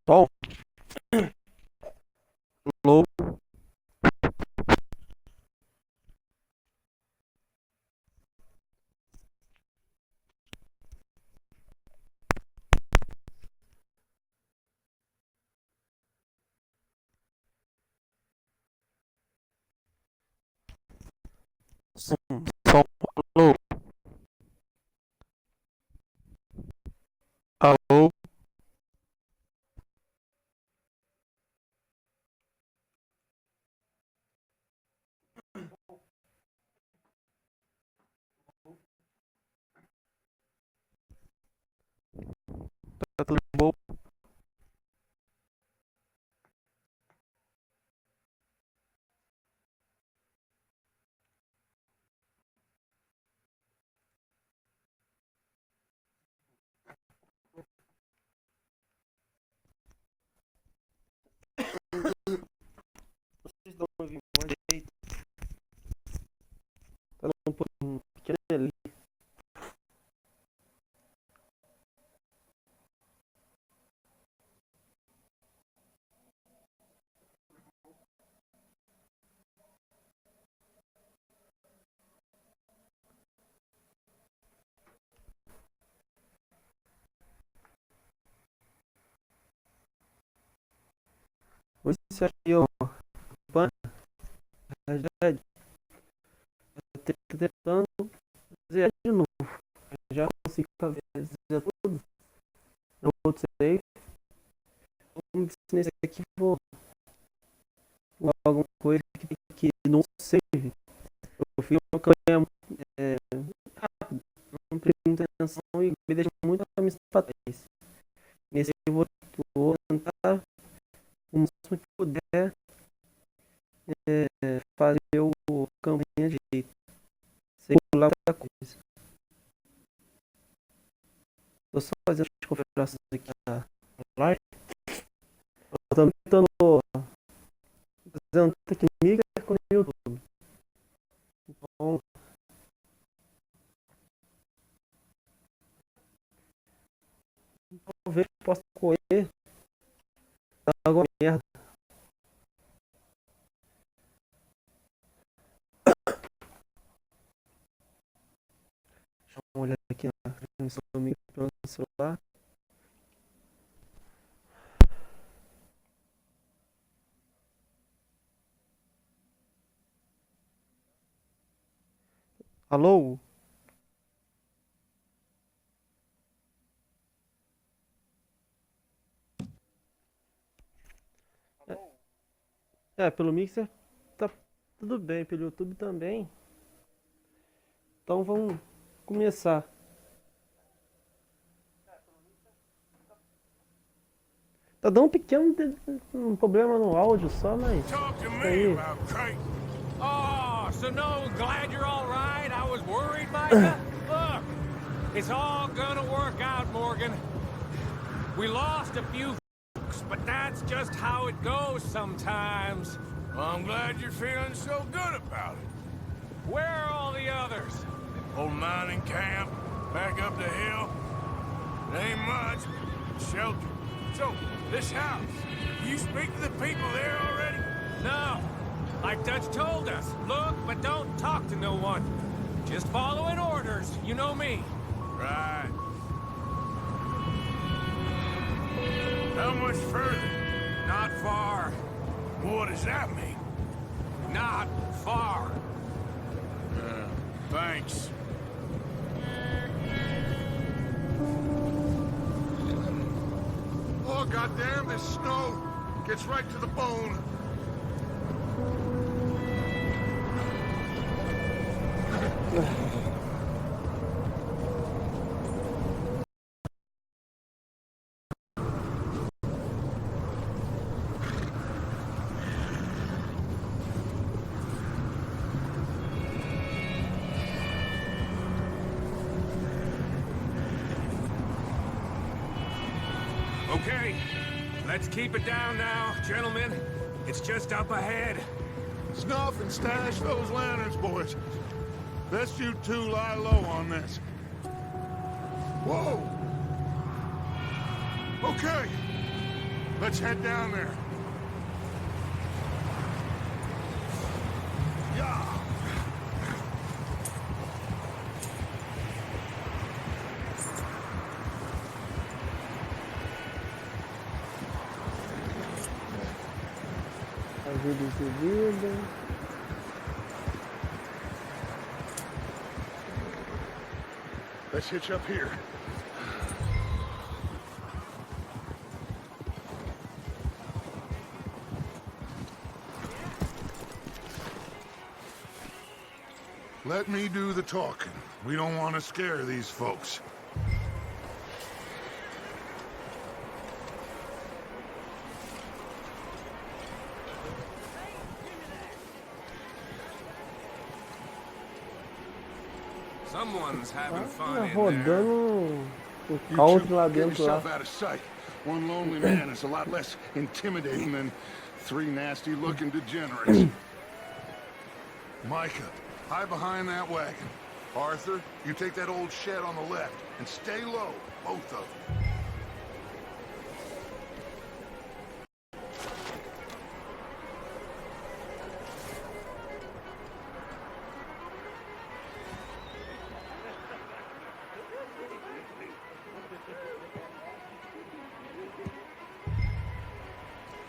Tom, alô, som, alô, alô, tá tudo bom? Vocês dão uma voz aí, tá um pequeno ali. Isso aí, ó, pan, na verdade, eu tô tentando zerar de novo. Eu já consigo fazer zerar tudo no outro save. Vamos ver se nesse aqui vou alguma coisa que não save. Eu fiz uma campanha rápida, não tenho muita atenção e me deixa muito a missa pra trás. Nesse eu vou tentar o máximo que puder fazer o campanha direito, sem pular muita coisa. Tô só fazendo as configurações aqui na live. Eu tô tentando fazendo técnica com o YouTube. Então, talvez eu possa correr alguma merda. Deixa eu dar uma olhada aqui na transmissão do meu pelo celular. Alô? Pelo Mixer tá tudo bem, pelo YouTube também. Então vamos começar. Tá dando um problema no áudio só, mas Talk to isso me aí. about Crate. Oh, so no, glad you're all right. I was worried, Micah. Look, it's all gonna work out, Morgan. We lost a few folks, but that's just how it goes sometimes. Well, I'm glad you're feeling so good about it. Where are all the others? Old mining camp, back up the hill. It ain't much, shelter. So, this house, you speak to the people there already? No. Like Dutch told us, look, but don't talk to no one. Just following orders, you know me. Right. How much further? Not far. What does that mean? Not far. Thanks. Oh, goddamn, this snow gets right to the bone. Okay, let's keep it down now, gentlemen. It's just up ahead. Snuff and stash those lanterns, boys. Best you two lie low on this. Whoa! Okay. Let's head down there. Yeah. Ajuda de vida. Let's hitch up here. Let me do the talking. We don't want to scare these folks. Someone's having fun Tá in there. rodando o You caos two, lá get dentro lá. yourself out of sight. One lonely man is a lot less intimidating than three nasty-looking degenerates. Micah, hide behind that wagon. Arthur, you take that old shed on the left and stay low, both of them.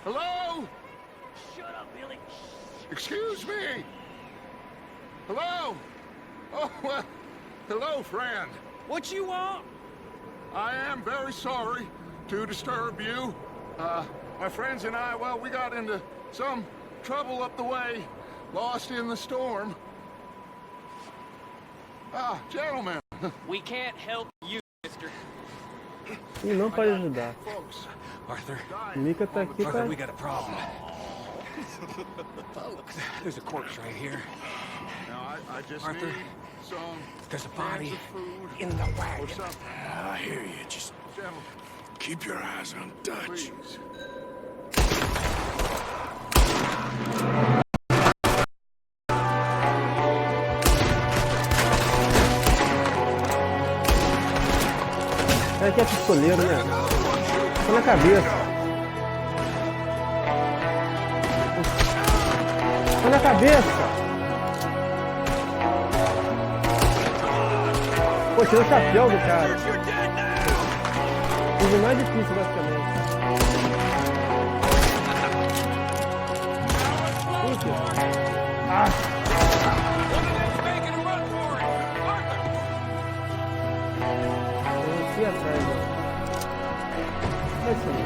Hello? Shut up, Billy. Excuse me? Hello? Oh, well, hello, friend. What you want? I am very sorry to disturb you. My friends and I, well, we got into some trouble up the way, lost in the storm. Gentlemen. We can't help you, mister. E não pode ajudar. Folks, Arthur, Mika tá aqui Arthur, pra... we got a problem. Look, there's a corpse right here. now I just Arthur, need some there's a cans body of food in the or wagon. something. I hear you. Just Gentlemen, keep your eyes on Dutch. please. É que é pistoleiro, né? Tá na cabeça. Tá na cabeça. Pô, tirou o chapéu do cara. Isso é mais difícil, basicamente. Ah! One of them's making a run for it. Arthur! Eu fui atrás, ó. Vai ser.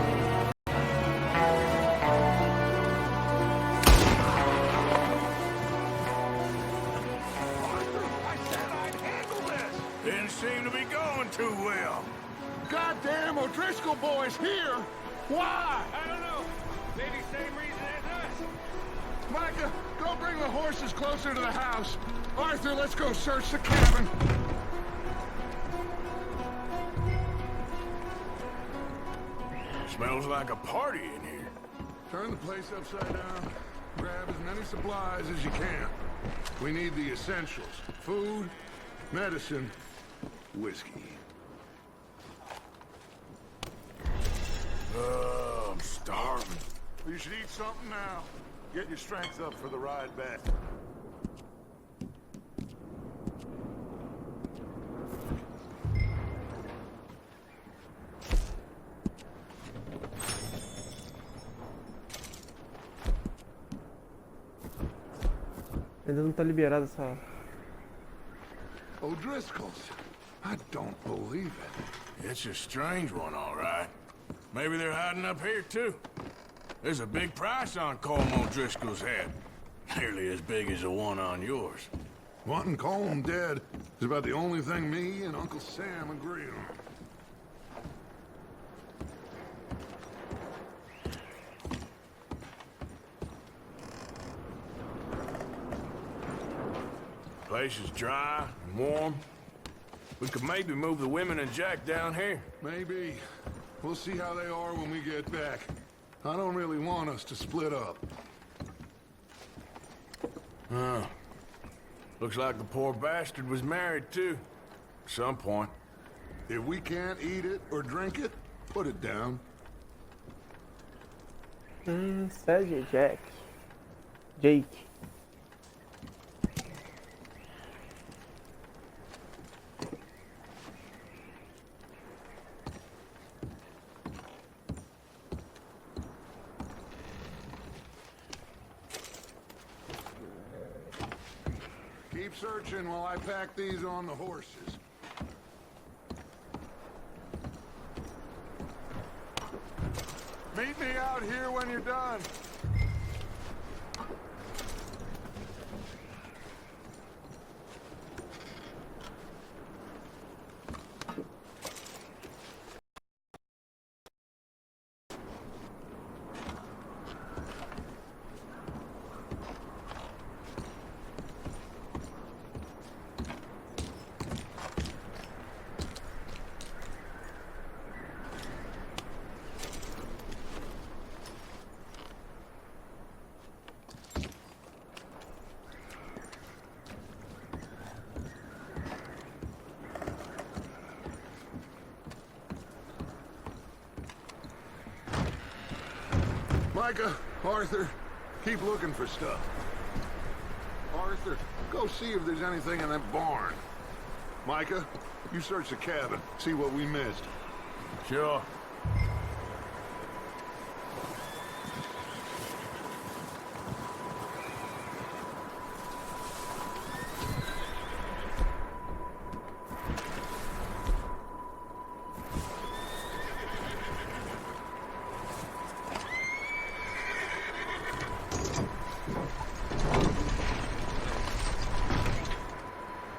I said I'd handle this. Didn't seem to be going too well. Goddamn O'Driscoll boys here. Why? I don't know. Maybe same reason as us. Micah, go bring the horses closer to the house. Arthur, let's go search the cabin. Smells like a party in here. Turn the place upside down. Grab as many supplies as you can. We need the essentials. Food, medicine, whiskey. I'm starving. You should eat something now. Get your strength up for the ride back. Ainda não tá liberado essa... O'Driscoll's. I don't believe it. It's a strange one, all right. Maybe they're hiding up here, too. There's a big price on Colm O'Driscoll's head. Nearly as big as the one on yours. Wanting Colm dead is about the only thing me and Uncle Sam agree on. Place is dry and warm. We could maybe move the women and Jack down here. Maybe. We'll see how they are when we get back. I don't really want us to split up. Oh. Looks like the poor bastard was married, too. At some point. If we can't eat it or drink it, put it down. Segue Jack. Jake. Keep searching while I pack these on the horses. Meet me out here when you're done. Micah, Arthur, keep looking for stuff. Arthur, go see if there's anything in that barn. Micah, you search the cabin, see what we missed. Sure.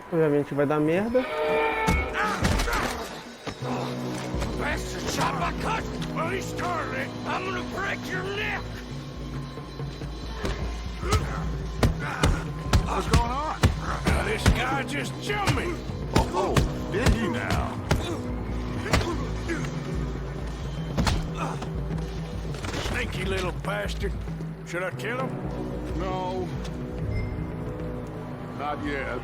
Obviamente vai dar merda. Bastard shot my cut! Well, he's started. I'm gonna break your neck! What's going on? Now, this guy just jumped me. Oh, did he now? Sneaky little bastard. Should I kill him? No. Not yet.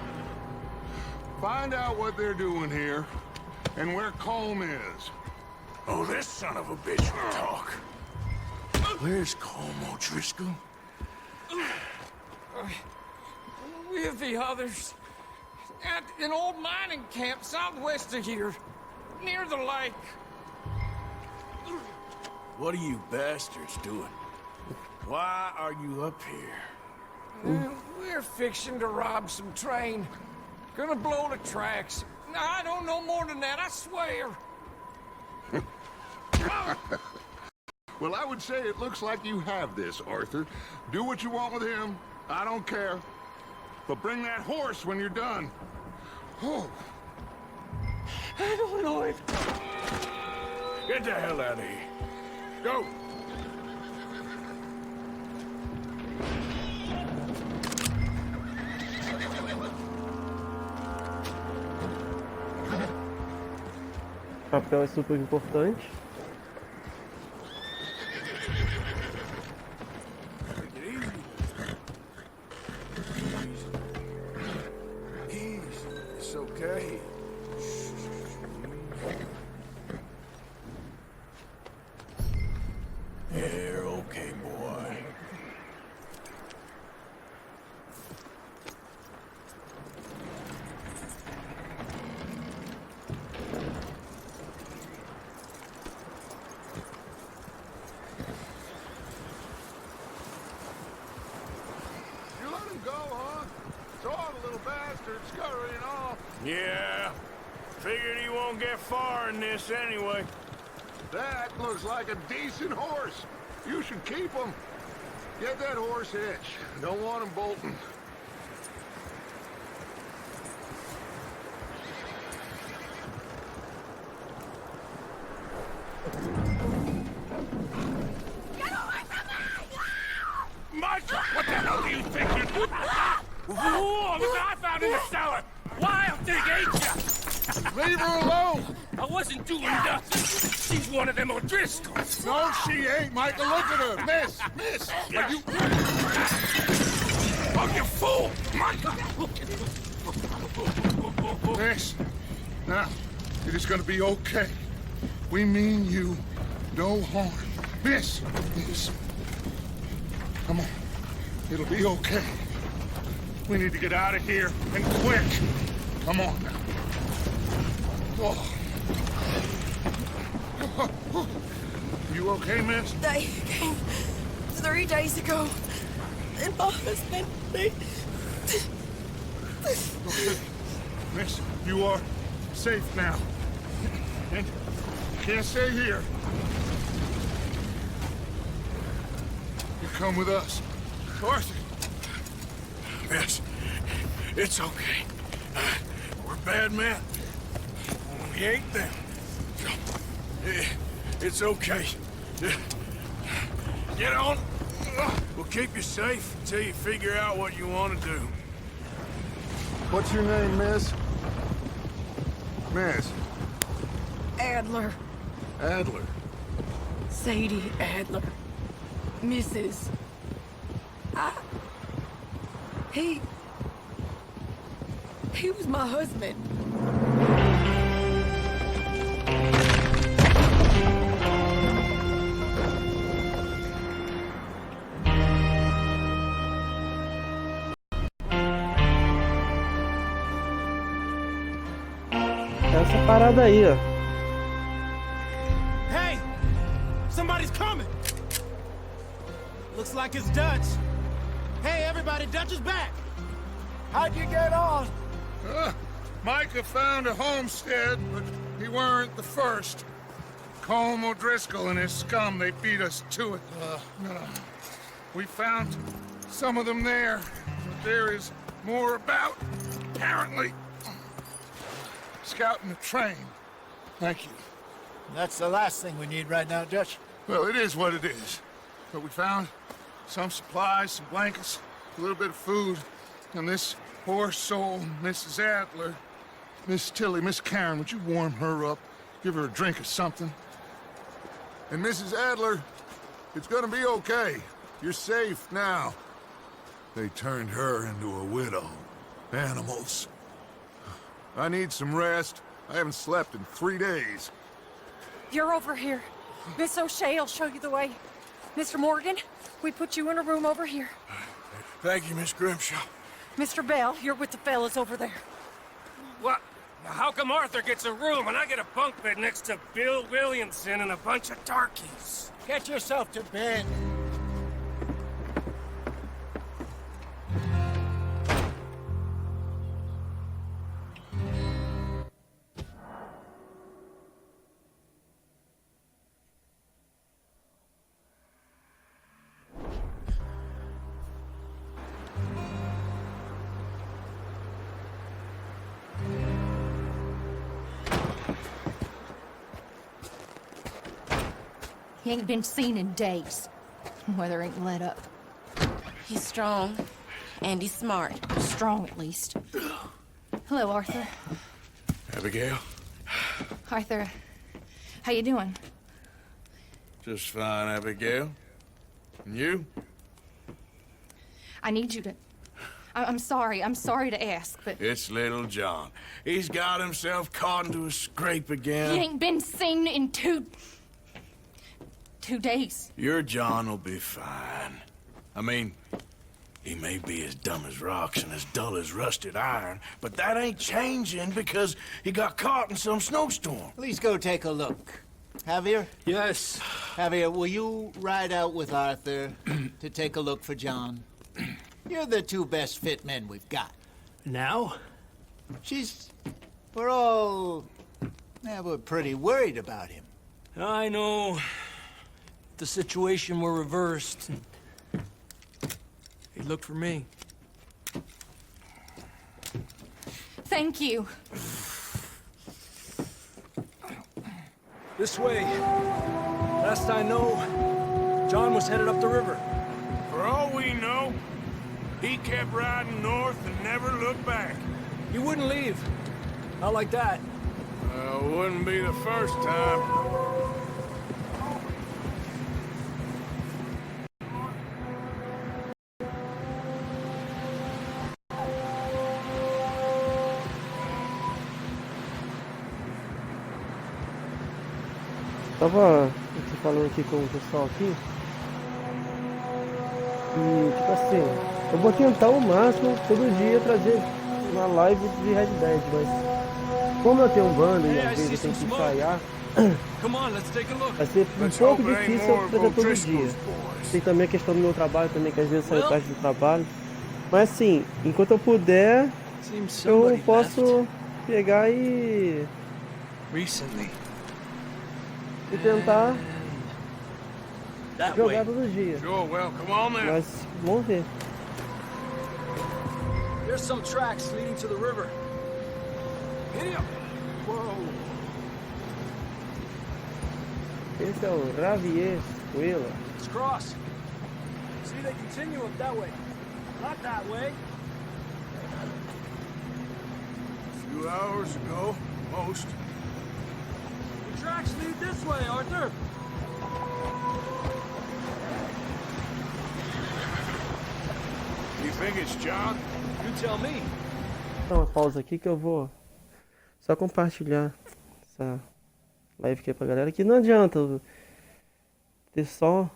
Find out what they're doing here, and where Colm is. Oh, this son of a bitch will talk. Where's Colm O'Driscoll? With the others. At an old mining camp southwest of here. Near the lake. What are you bastards doing? Why are you up here? We're fixing to rob some train. Gonna blow the tracks. I don't know more than that, I swear. Well, I would say it looks like you have this, Arthur. Do what you want with him. I don't care. But bring that horse when you're done. Oh. I don't know it. Get the hell out of here. Go. O papel é super importante. It's okay. You're okay, boy. You let him go, huh? Saw the little bastard scurrying off. Yeah. Figured he won't get far in this anyway. That looks like a decent horse. You should keep him. Get that horse hitched. Don't want him bolting. Michael, what the hell do you think you're doing? Whoa, look what I found in the cellar. Wild thing, ain't ya? Leave her alone! I wasn't doing nothing. She's one of them O'Driscolls. No, she ain't, Michael. Look at her. Miss! Miss! Are you... Oh, you fool! Michael! Miss! Now, it is gonna be okay. We mean you no harm. Miss! Miss! Come on. It'll be okay. We need to get out of here, and quick. Come on now. Oh. You okay, miss? They came 3 days ago. And my husband, Okay. Miss, you are safe now. And you can't stay here. You come with us. Arthur. Miss, it's okay. We're bad men. We ain't them. It's okay. Get on. We'll keep you safe until you figure out what you want to do. What's your name, miss? Miss Adler, Adler. Sadie Adler, Mrs. He was my husband. Essa parada aí, ó. Hey! Somebody's coming! Looks like it's Dutch. Hey, everybody, Dutch is back! How'd you get on? Micah found a homestead, but he weren't the first. Colm O'Driscoll and his scum, they beat us to it. We found some of them there, but there is more about, apparently. Scouting the train. Thank you. That's the last thing we need right now, Dutch. Well, it is what it is. But we found some supplies, some blankets, a little bit of food, and this poor soul, Mrs. Adler, Miss Tilly, Miss Karen, would you warm her up? Give her a drink or something? And Mrs. Adler, it's gonna be okay. You're safe now. They turned her into a widow. Animals. I need some rest. I haven't slept in 3 days. You're over here. Miss O'Shea will show you the way. Mr. Morgan, we put you in a room over here. Thank you, Miss Grimshaw. Mr. Bell, you're with the fellas over there. What? How come Arthur gets a room and I get a bunk bed next to Bill Williamson and a bunch of darkies? Get yourself to bed. He ain't been seen in days. Weather ain't let up. He's strong, and he's smart. Strong, at least. Hello, Arthur. Abigail? Arthur, how you doing? Just fine, Abigail. And you? I need you to... I'm sorry to ask, but... It's little John. He's got himself caught into a scrape again. He ain't been seen in 2 days. Your John will be fine. I mean, he may be as dumb as rocks and as dull as rusted iron, but that ain't changing because he got caught in some snowstorm. Please go take a look. Javier? Yes. Javier, will you ride out with Arthur to take a look for John? You're the 2 best fit men we've got. Now? We're pretty worried about him. I know. If the situation were reversed, he'd look for me. Thank you. This way. Last I know, John was headed up the river. For all we know, he kept riding north and never looked back. He wouldn't leave. Not like that. Wouldn't be the first time. Tava falando aqui com o pessoal aqui. E, tipo assim, eu vou tentar o máximo todo dia trazer uma live de Red Dead, mas como eu tenho um bando e Hey, às I see vezes eu tenho some que smoke. ensaiar, Come on, let's take a look. vai ser um Let's pouco hope it ain't difícil eu more trazer todo dia. O'Driscoll's boys. Tem também a questão do meu trabalho também, que às vezes saio Well- tarde do trabalho. Mas assim, enquanto eu puder, Seems eu somebody posso pegar e left recently. tentar That jogar way. todo dia. Sure, well, come on then. Mas vamos ver. There's some tracks leading to the river. Giddy up. Whoa. Esse é o Javier Escuela. Let's cross. See, they continue up that way. Not that way. A few hours ago, most. The tracks lead this way, Arthur. You think it's John? You tell me. Dá uma pausa aqui que eu vou só compartilhar essa live aqui pra galera. Que não adianta ter só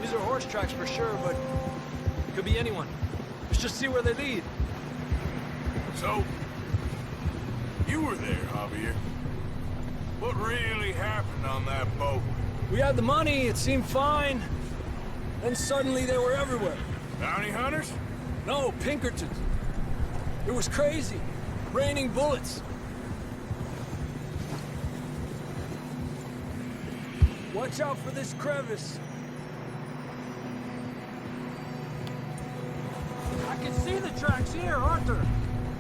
These are horse tracks for sure, but it could be anyone. Let's just see where they lead. So, you were there, Javier. What really happened on that boat? We had the money, it seemed fine. Then suddenly they were everywhere. Bounty hunters? No, Pinkertons. It was crazy. Raining bullets. Watch out for this crevice. I can see the tracks here, Arthur.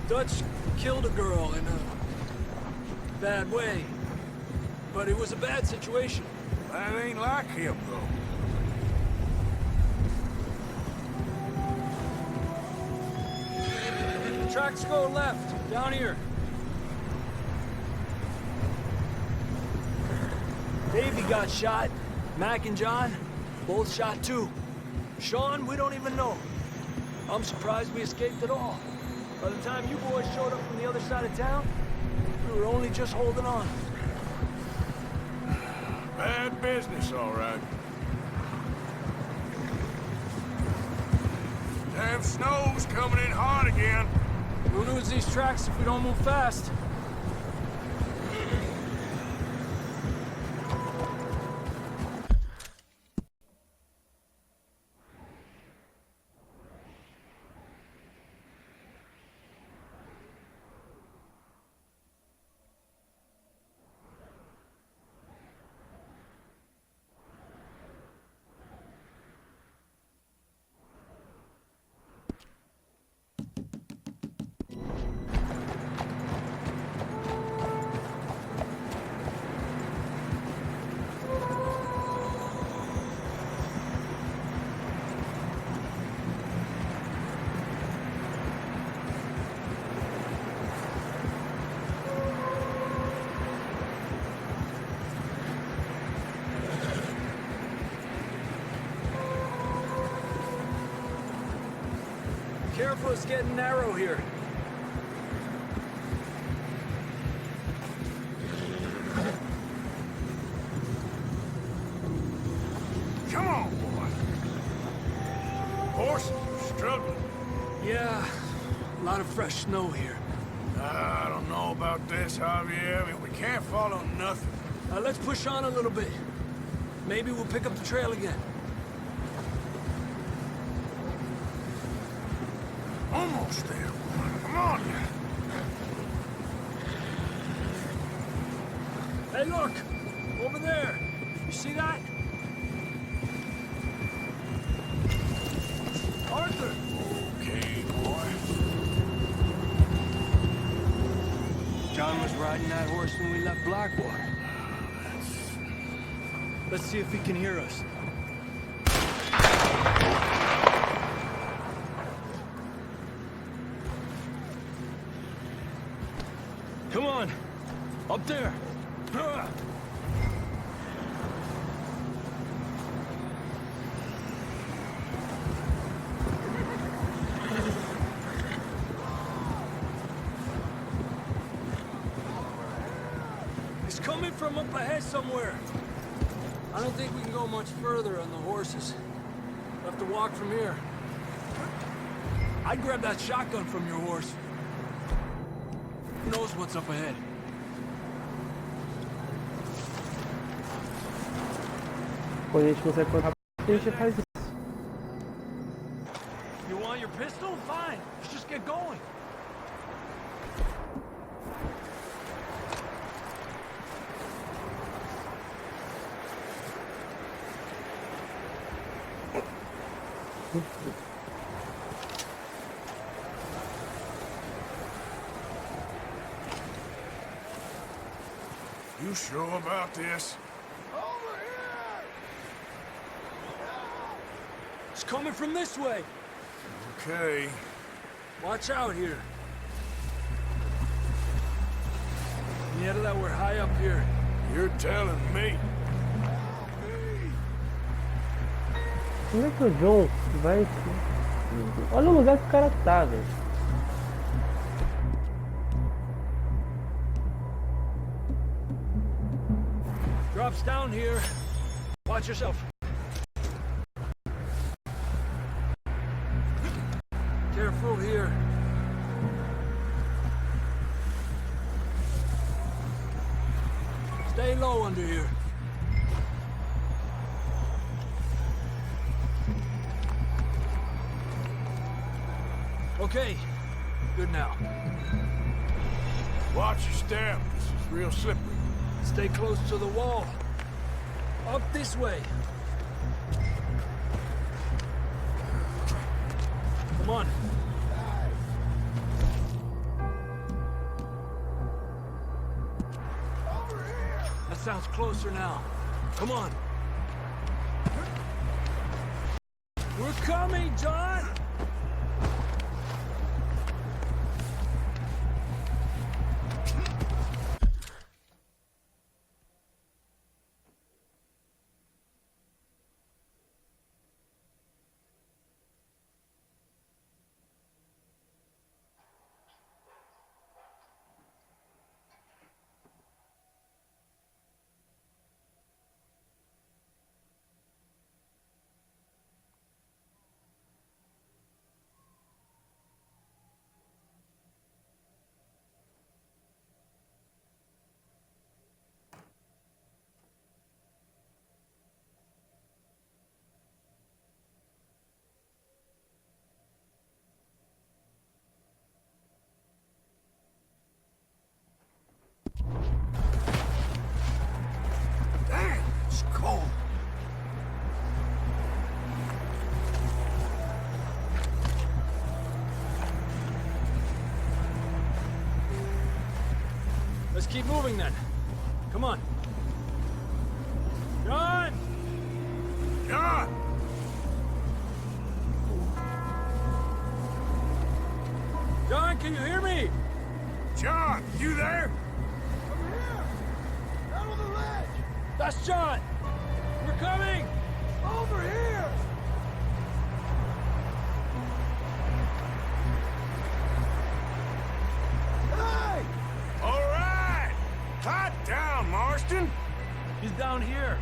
Dutch killed a girl in a bad way. but it was a bad situation. That ain't like him, though. The tracks go left, down here. Davey got shot. Mac and John, both shot too. Sean, we don't even know. I'm surprised we escaped at all. By the time you boys showed up from the other side of town, we were only just holding on. Bad business, all right. Damn snow's coming in hard again. We'll lose these tracks if we don't move fast. Careful, it's getting narrow here. Come on, boy. Horses are struggling. Yeah, a lot of fresh snow here. I don't know about this, Javier. I mean, we can't follow nothing. Let's push on a little bit. Maybe we'll pick up the trail again. Almost there, boy. Come on. Hey, look! Over there! You see that? Arthur! Okay, boy. John was riding that horse when we left Blackwater. Let's see if he can hear us. Come on! Up there! It's coming from up ahead somewhere. I don't think we can go much further on the horses. We'll have to walk from here. I'd grab that shotgun from your horse. Who knows what's up ahead? Quando a gente consegue contar, a gente faz isso. You want your pistol? Fine. Let's just get going. You sure about this? It's coming from this way. Okay. Watch out here. Yeah, that we're high up here. You're telling me. Como é que o John vai... Olha o lugar que o cara tá, velho. Drops down here. Watch yourself. Careful here. Stay low under here. Okay. Good now. Watch your step. This is real slippery. Stay close to the wall. Up this way. Come on. sounds closer now. Come on. We're coming, John! Dang, it's cold. Let's keep moving then. Come on. John! John! John, can you hear me? John, you there? That's John! We're coming! Over here! Hey! All right! Hot down, Marston! He's down here.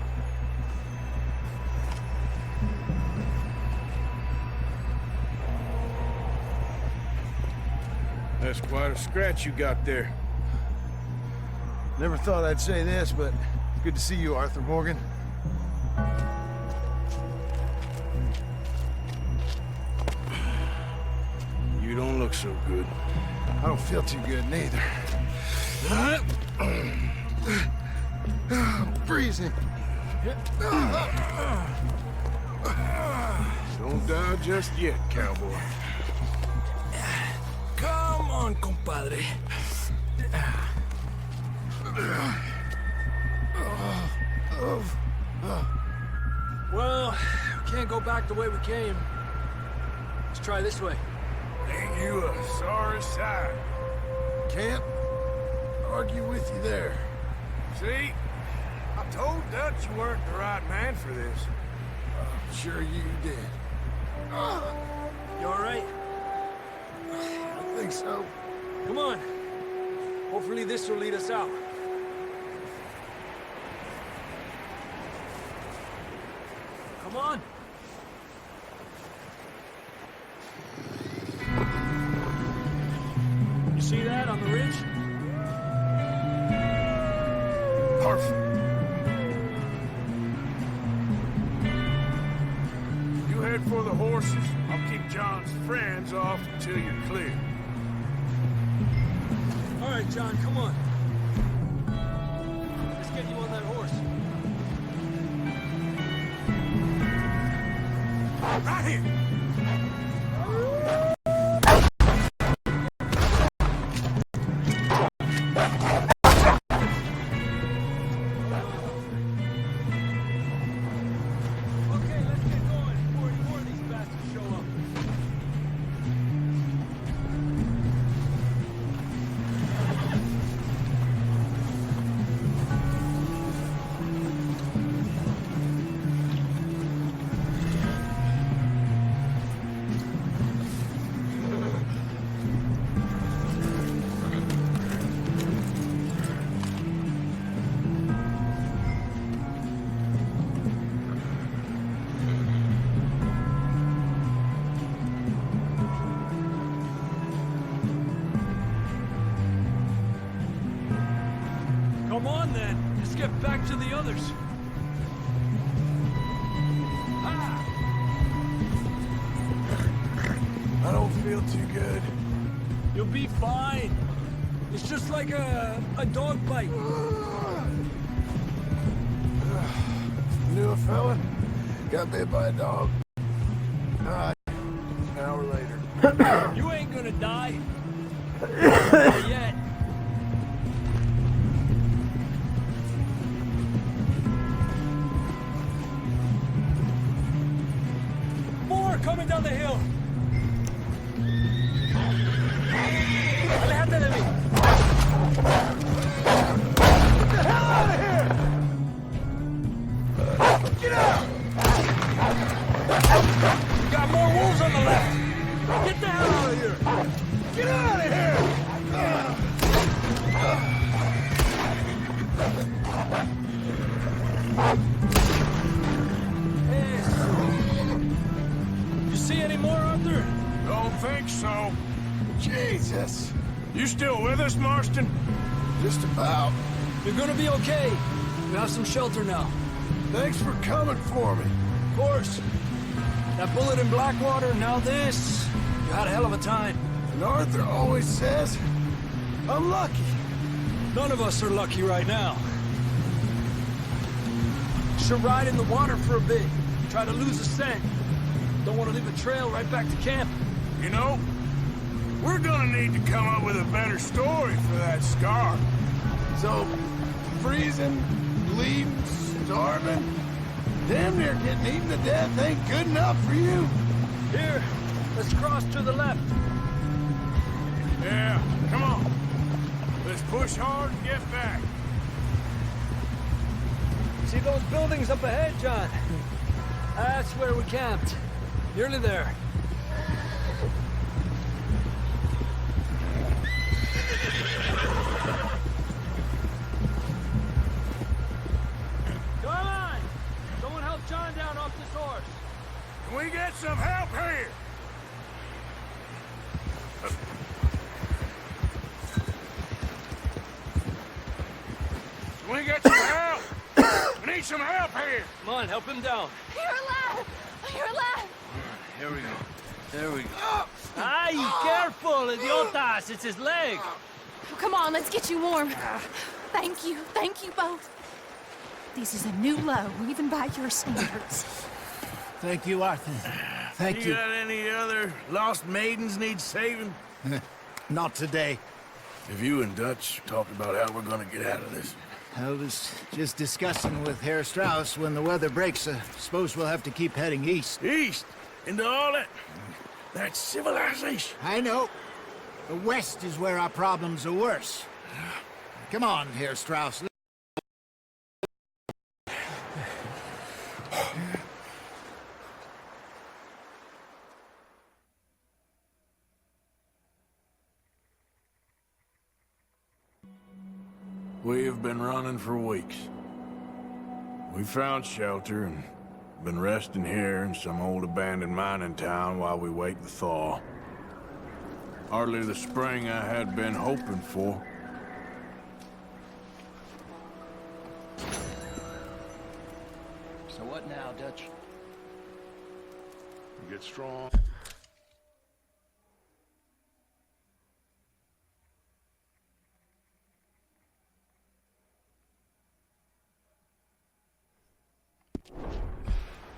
That's quite a scratch you got there. Never thought I'd say this, but good to see you, Arthur Morgan. You don't look so good. I don't feel too good, neither. Freezing. Don't die just yet, cowboy. Come on, compadre. Well, we can't go back the way we came. Let's try this way. Ain't you a sorry sight? Can't argue with you there. See? I told Dutch you weren't the right man for this. Sure you did. You all right? I think so. Come on. Hopefully this will lead us out. Come on. You see that on the ridge? Perfect. You head for the horses. I'll keep John's friends off until you're clear. All right, John, come on. Let's get you on that horse. Right here! Okay, let's get going before any more of these bastards show up. Come on, then. Let's get back to the others. Ah! I don't feel too good. You'll be fine. It's just like a dog bite. Knew a fella? Got bit by a dog. An hour later. You ain't gonna die. Not yet. coming down the hill. Aléjate de mí. Get the hell out of here! Get out! We got more wolves on the left. Get the hell out of here. Get out of here! You see any more, Arthur? Don't think so. Jesus! You still with us, Marston? Just about. You're gonna be okay. We have some shelter now. Thanks for coming for me. Of course. That bullet in Blackwater, now this. You had a hell of a time. And Arthur always says, I'm lucky. None of us are lucky right now. Should ride in the water for a bit. Try to lose the scent. Don't want to leave a trail right back to camp. You know, we're gonna need to come up with a better story for that scar. So, freezing, bleeding, starving, damn near getting eaten to death ain't good enough for you. Here, let's cross to the left. Yeah, come on. Let's push hard and get back. See those buildings up ahead, John? That's where we camped. Nearly there. Come on! Someone help John down off this horse. Can we get some help here? Can we get some help? We need some help here. Come on, help him down. You're alive! You're alive! Here we go. There we go. Ay, careful, idiotas! It's his leg. Come on, let's get you warm. Thank you both. This is a new low, even by your standards. Thank you, Arthur. Thank you. You got any other lost maidens need saving? Not today. Have you and Dutch talked about how we're gonna get out of this? I was just discussing with Herr Strauss when the weather breaks. Suppose we'll have to keep heading east. East? Into all that civilization? I know. The west is where our problems are worse. Come on, Herr Strauss. We've been running for weeks. We found shelter and been resting here in some old abandoned mining town while we wait the thaw. Hardly the spring I had been hoping for. So what now, Dutch? Get strong.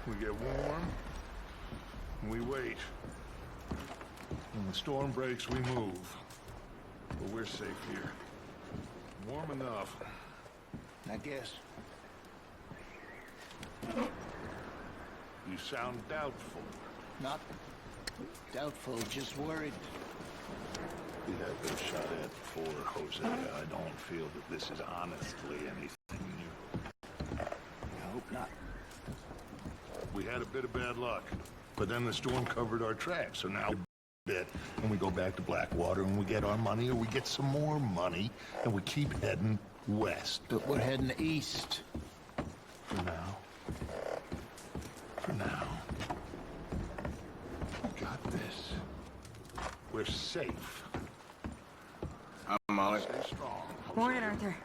We get warm, and we wait. When the storm breaks, we move. But we're safe here. Warm enough. I guess. You sound doubtful. Not doubtful, just worried. We have been shot at before, Jose. I don't feel that this is honestly anything new. I hope not. We had a bit of bad luck, but then the storm covered our tracks, so now bit, and we go back to Blackwater and we get our money, or we get some more money, and we keep heading west. But we're heading east. For now. For now. We got this. We're safe. I'm Molly. Stay strong. Morning, Arthur.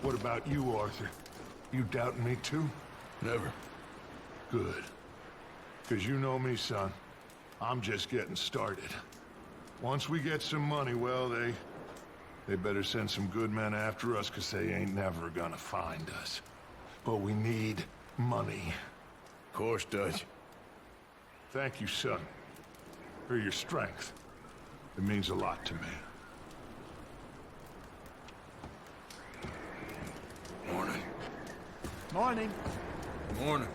What about you, Arthur? You doubting me too? Never. Good. Because you know me, son. I'm just getting started. Once we get some money, well, they better send some good men after us, because they ain't never gonna find us. But we need money. Of course, Dutch. Thank you, son, for your strength. It means a lot to me. Morning. Morning. Morning.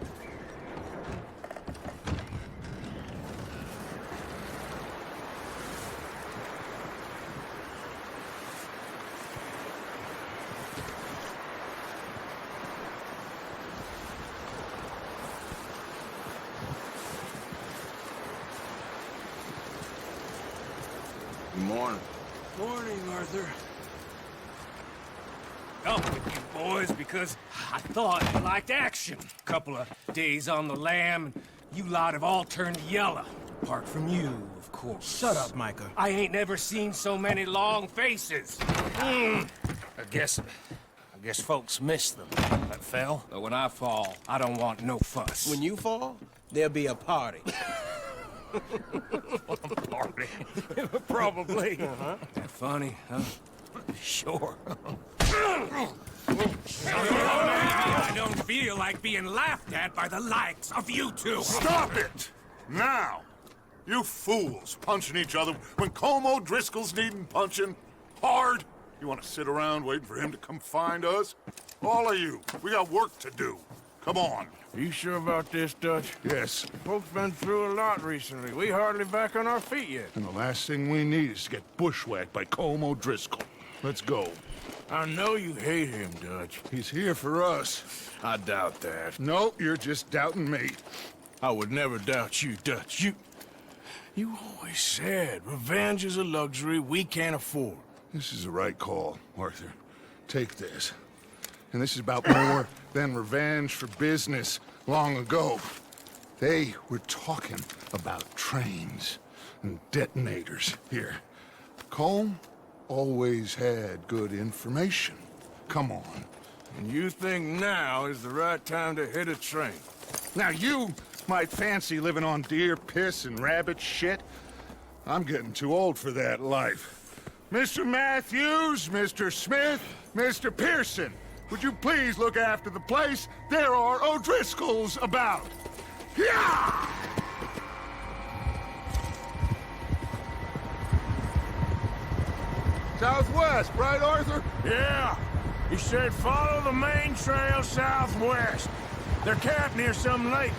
Morning. Morning, Arthur. Up with you boys because I thought you liked action. Couple of days on the lam, and you lot have all turned yellow. Apart from you, of course. Shut up, Micah. I ain't never seen so many long faces. I guess folks miss them. That fell. But when I fall, I don't want no fuss. When you fall, there'll be a party. Party. Probably. That funny, huh? Sure. I don't feel like being laughed at by the likes of you two. Stop it! Now! You fools punching each other when Colm O'Driscoll's needing punching hard. You want to sit around waiting for him to come find us? All of you, we got work to do. Come on. You sure about this, Dutch? Yes. Folks been through a lot recently. We hardly back on our feet yet. And the last thing we need is to get bushwhacked by Colm O'Driscoll. Let's go. I know you hate him, Dutch. He's here for us. I doubt that. No, you're just doubting me. I would never doubt you, Dutch. You always said revenge is a luxury we can't afford. This is the right call, Arthur. Take this. And this is about more than revenge for business long ago. They were talking about trains and detonators here. Colm always had good information. Come on. And you think now is the right time to hit a train? Now you might fancy living on deer piss and rabbit shit. I'm getting too old for that life. Mr. Matthews, Mr. Smith, Mr. Pearson, would you please look after the place? There are O'Driscolls about. Yeah! Southwest, right, Arthur? Yeah. He said follow the main trail southwest. They're camped near some lake.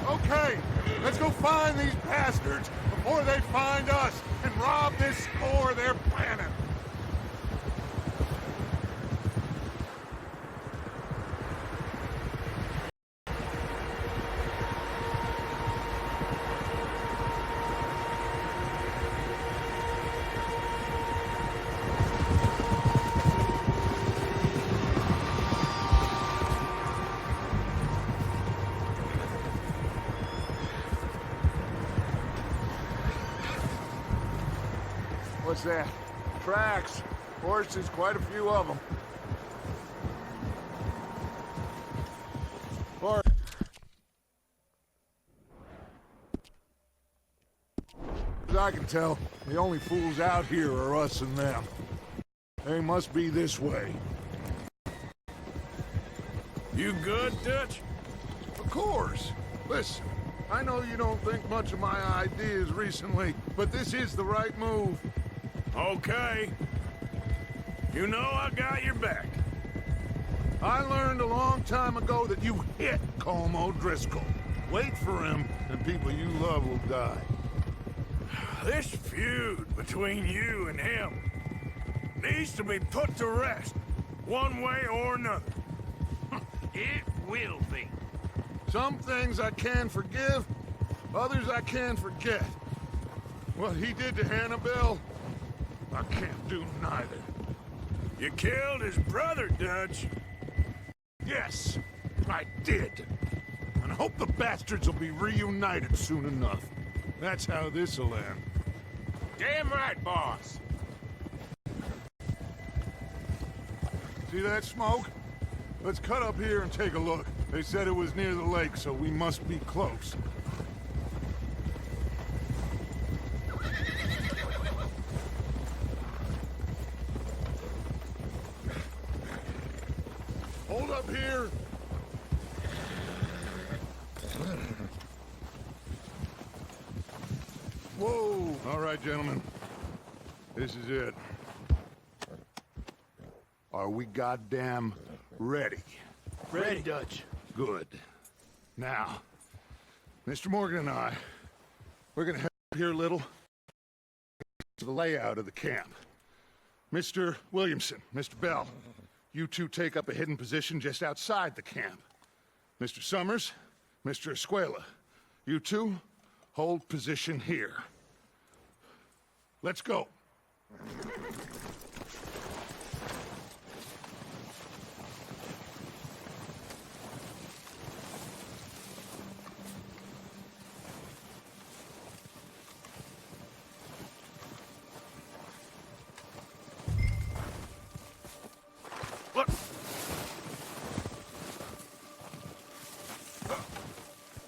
Okay, let's go find these bastards before they find us and rob this store they're planning. What's that? Tracks. Horses, quite a few of them. As I can tell, the only fools out here are us and them. They must be this way. You good, Dutch? Of course. Listen, I know you don't think much of my ideas recently, but this is the right move. Okay. You know I got your back. I learned a long time ago that you hit Colm O'Driscoll. Wait for him, and people you love will die. This feud between you and him needs to be put to rest, one way or another. It will be. Some things I can forgive, others I can forget. What he did to Annabelle, I can't do neither. You killed his brother, Dutch. Yes, I did. And I hope the bastards will be reunited soon enough. That's how this'll end. Damn right, boss. See that smoke? Let's cut up here and take a look. They said it was near the lake, so we must be close. Hold up here. Whoa! All right, gentlemen. This is it. Are we goddamn ready? Ready, Dutch. Good. Now, Mr. Morgan and I, we're gonna head up here a little to the layout of the camp. Mr. Williamson, Mr. Bell, you two take up a hidden position just outside the camp. Mr. Summers, Mr. Escuela, you two hold position here. Let's go.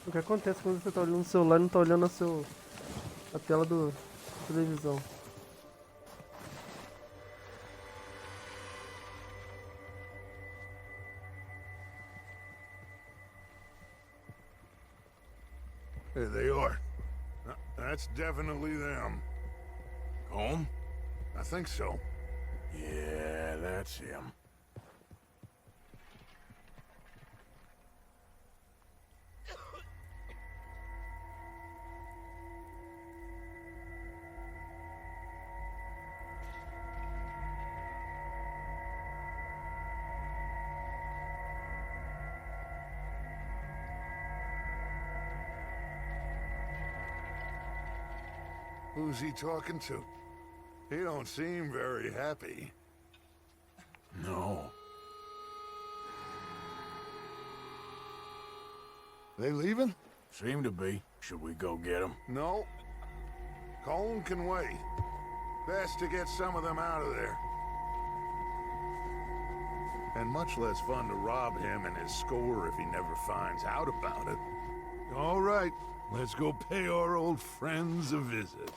O que acontece quando você tá olhando o celular e não tá olhando a tela da televisão? There they are. That's definitely them. Home? I think so. Yeah, that's him. Who's he talking to? He don't seem very happy. No. They leaving? Seem to be. Should we go get him? No. Colm can wait. Best to get some of them out of there. And much less fun to rob him and his score if he never finds out about it. All right, let's go pay our old friends a visit.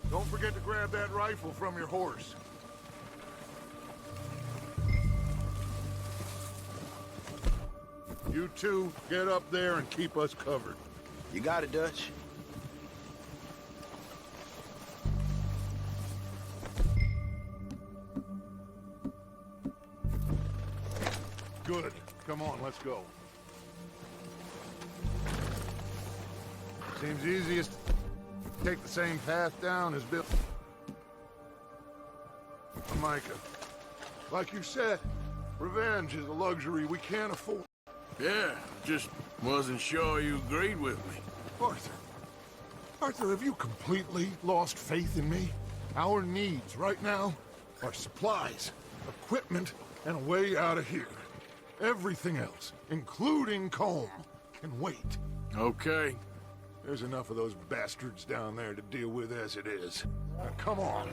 Don't forget to grab that rifle from your horse. You two, get up there and keep us covered. You got it, Dutch. Good. Come on, let's go. Seems easiest to take the same path down as Bill. Micah, like you said, revenge is a luxury we can't afford. Yeah, just wasn't sure you agreed with me. Arthur. Arthur, have you completely lost faith in me? Our needs right now are supplies, equipment, and a way out of here. Everything else, including Colm, can wait. Okay. There's enough of those bastards down there to deal with as it is. Now, come on.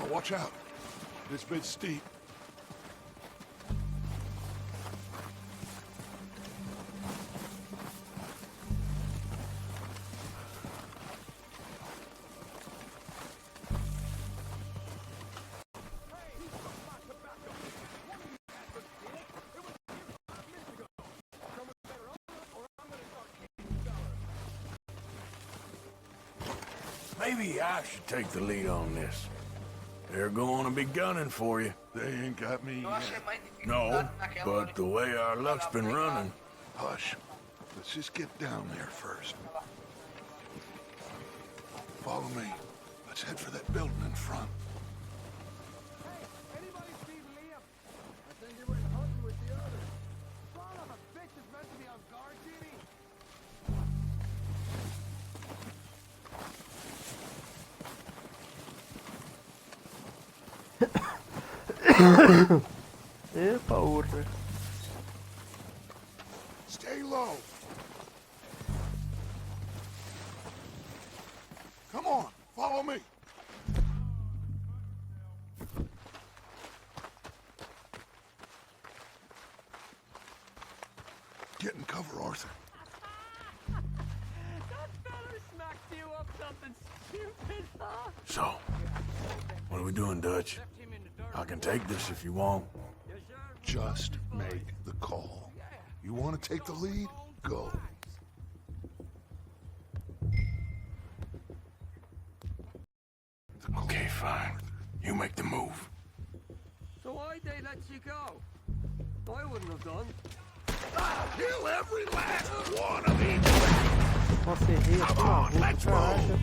Watch out. This bit's steep. Maybe I should take the lead on this. They're going to be gunning for you. They ain't got me yet. No, but the way our luck's been running. Hush. Let's just get down there first. Follow me. Let's head for that building in front. Anybody see Liam? I think he went hunting with the others. Son of a bitch is meant to be on guard, Jimmy. Epa, urra. Stay low. Come on, follow me. Get in cover, Arthur. So, what are we doing, Dutch? I can take this if you want. Just make the call. You want to take the lead? Go. Okay, fine. You make the move. So why'd they let you go? I wouldn't have done. Kill every last one of these. Nossa, errei aqui na rua, caraca.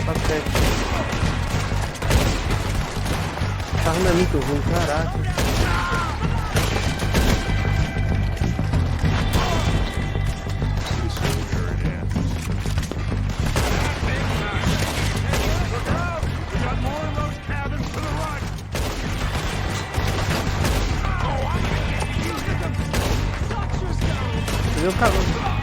Patético. Essa arma é muito ruim, caraca. Meu cavalo.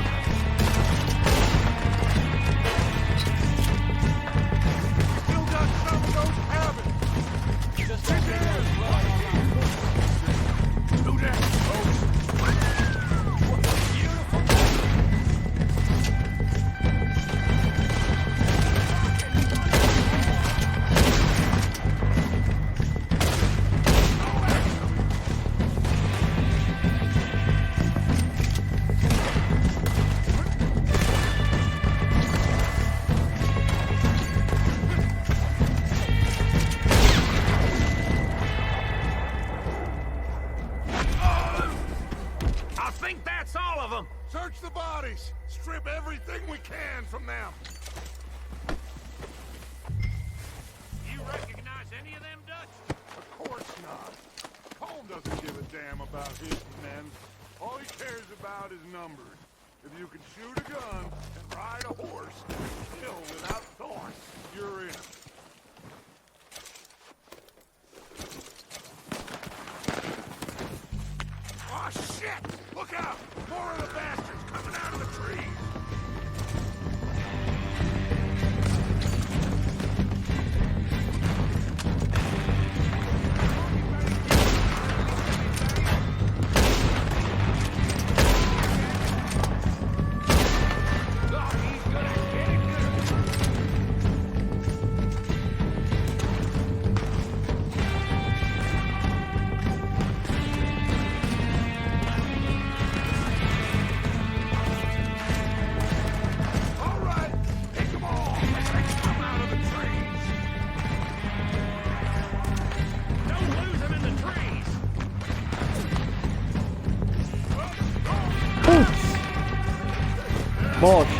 Search the bodies! Strip everything we can from them! You recognize any of them, Dutch? Of course not. Colm doesn't give a damn about his men. All he cares about is numbers. If you can shoot a gun and ride a horse and kill without thought, you're in. Oh, shit! Look out! More of the bastards coming out of the trees! Bosta.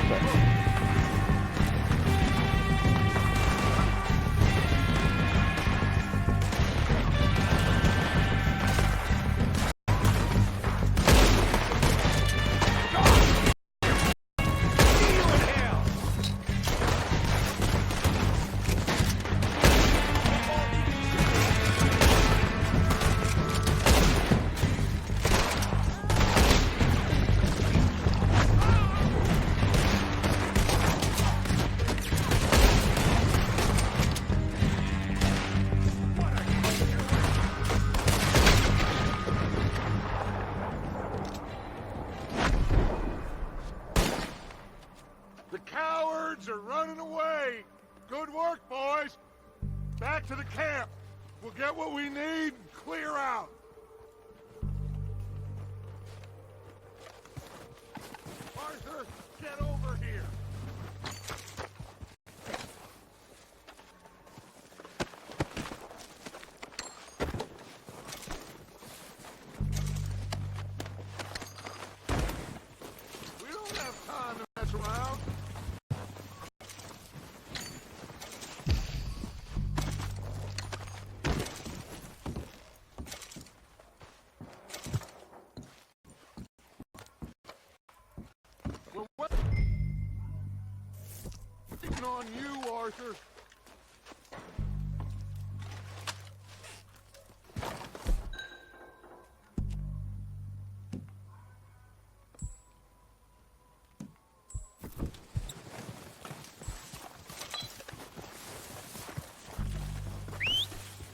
The cowards are running away. Good work, boys. Back to the camp. We'll get what we need and clear out. Arthur, get over here. We don't have time to mess around. you, Arthur.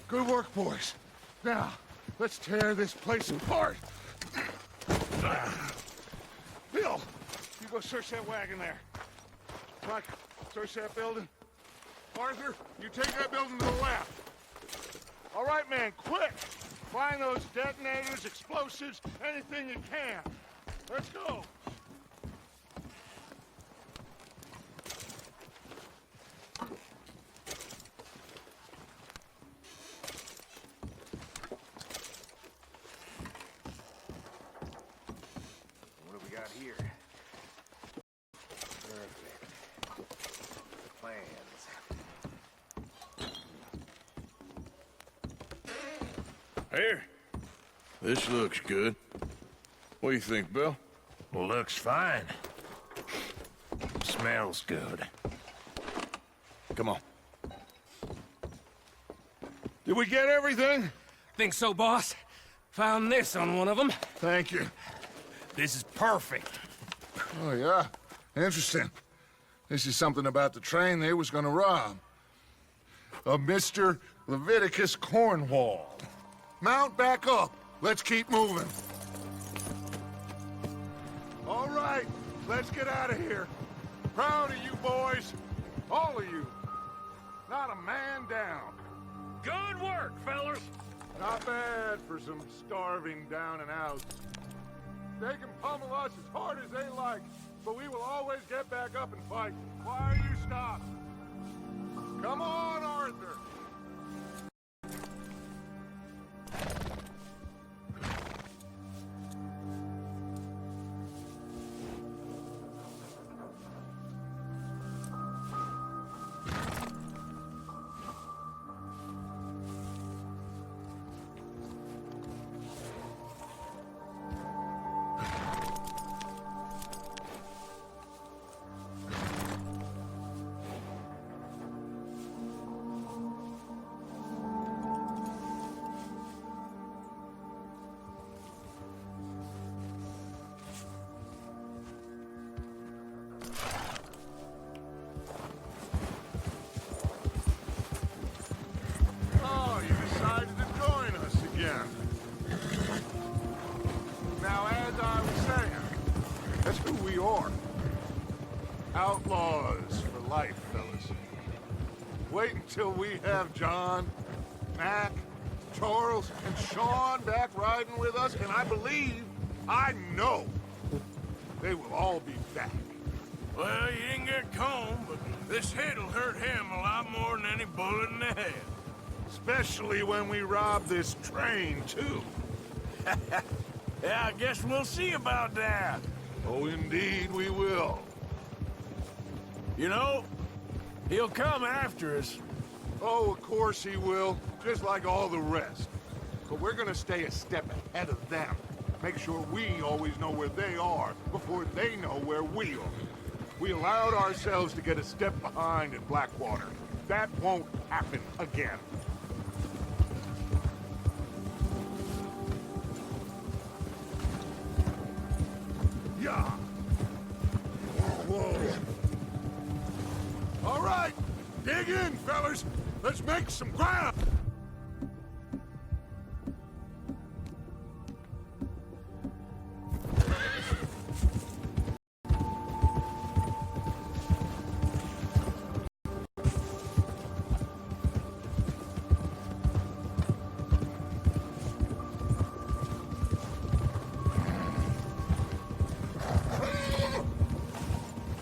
Good work, boys. Now, let's tear this place apart. Bill, you go search that wagon there. Mike, search that building. Arthur, you take that building to the left. All right, man, quick! Find those detonators, explosives, anything you can. Let's go. What do we got here? Perfect. Plans. Here. This looks good. What do you think, Bill? Looks fine. Smells good. Come on. Did we get everything? Think so, boss? Found this on one of them. Thank you. This is perfect. Oh, yeah? Interesting. This is something about the train they was gonna rob. A Mr. Leviticus Cornwall. Mount back up. Let's keep moving. All right, let's get out of here. Proud of you boys. All of you. Not a man down. Good work, fellas. Not bad for some starving down and outs. They can pummel us as hard as they like, but we will always get back up and fight. Why are you stopped? Come on, Arthur. Oh, you decided to join us again. Now, as I was saying, that's who we are. Outlaws for life, fellas. Wait until we have John, Mac, Charles, and Sean back riding with us, and I believe, I know, they will all be back. Well, you didn't get Combe, but this hit'll hurt him a lot more than any bullet in the head. Especially when we rob this train, too. Yeah, I guess we'll see about that. Oh, indeed we will. You know, he'll come after us. Oh, of course he will, just like all the rest. But we're gonna stay a step ahead of them. Make sure we always know where they are before they know where we are. We allowed ourselves to get a step behind at Blackwater. That won't happen again. Yeah. Whoa. All right, dig in, fellas. Let's make some ground.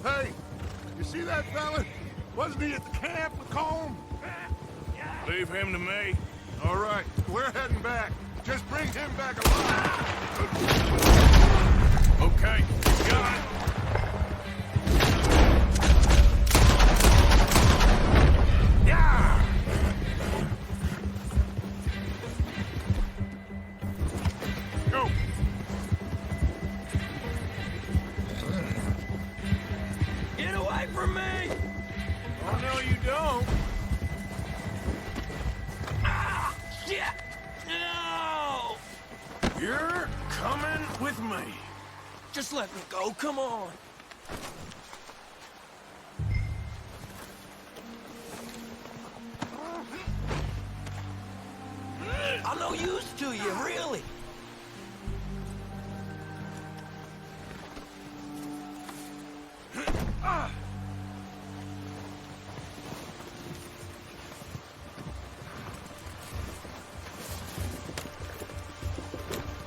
Hey, you see that fella? Wasn't he at the camp with Combe? Leave him to me. All right, we're heading back. Just bring him back alive. Okay, got it. Yeah! Go! Get away from me! Oh, no, you don't. Ah! Shit! No! You're coming with me. Just let me go, come on. I'm no use to you, really.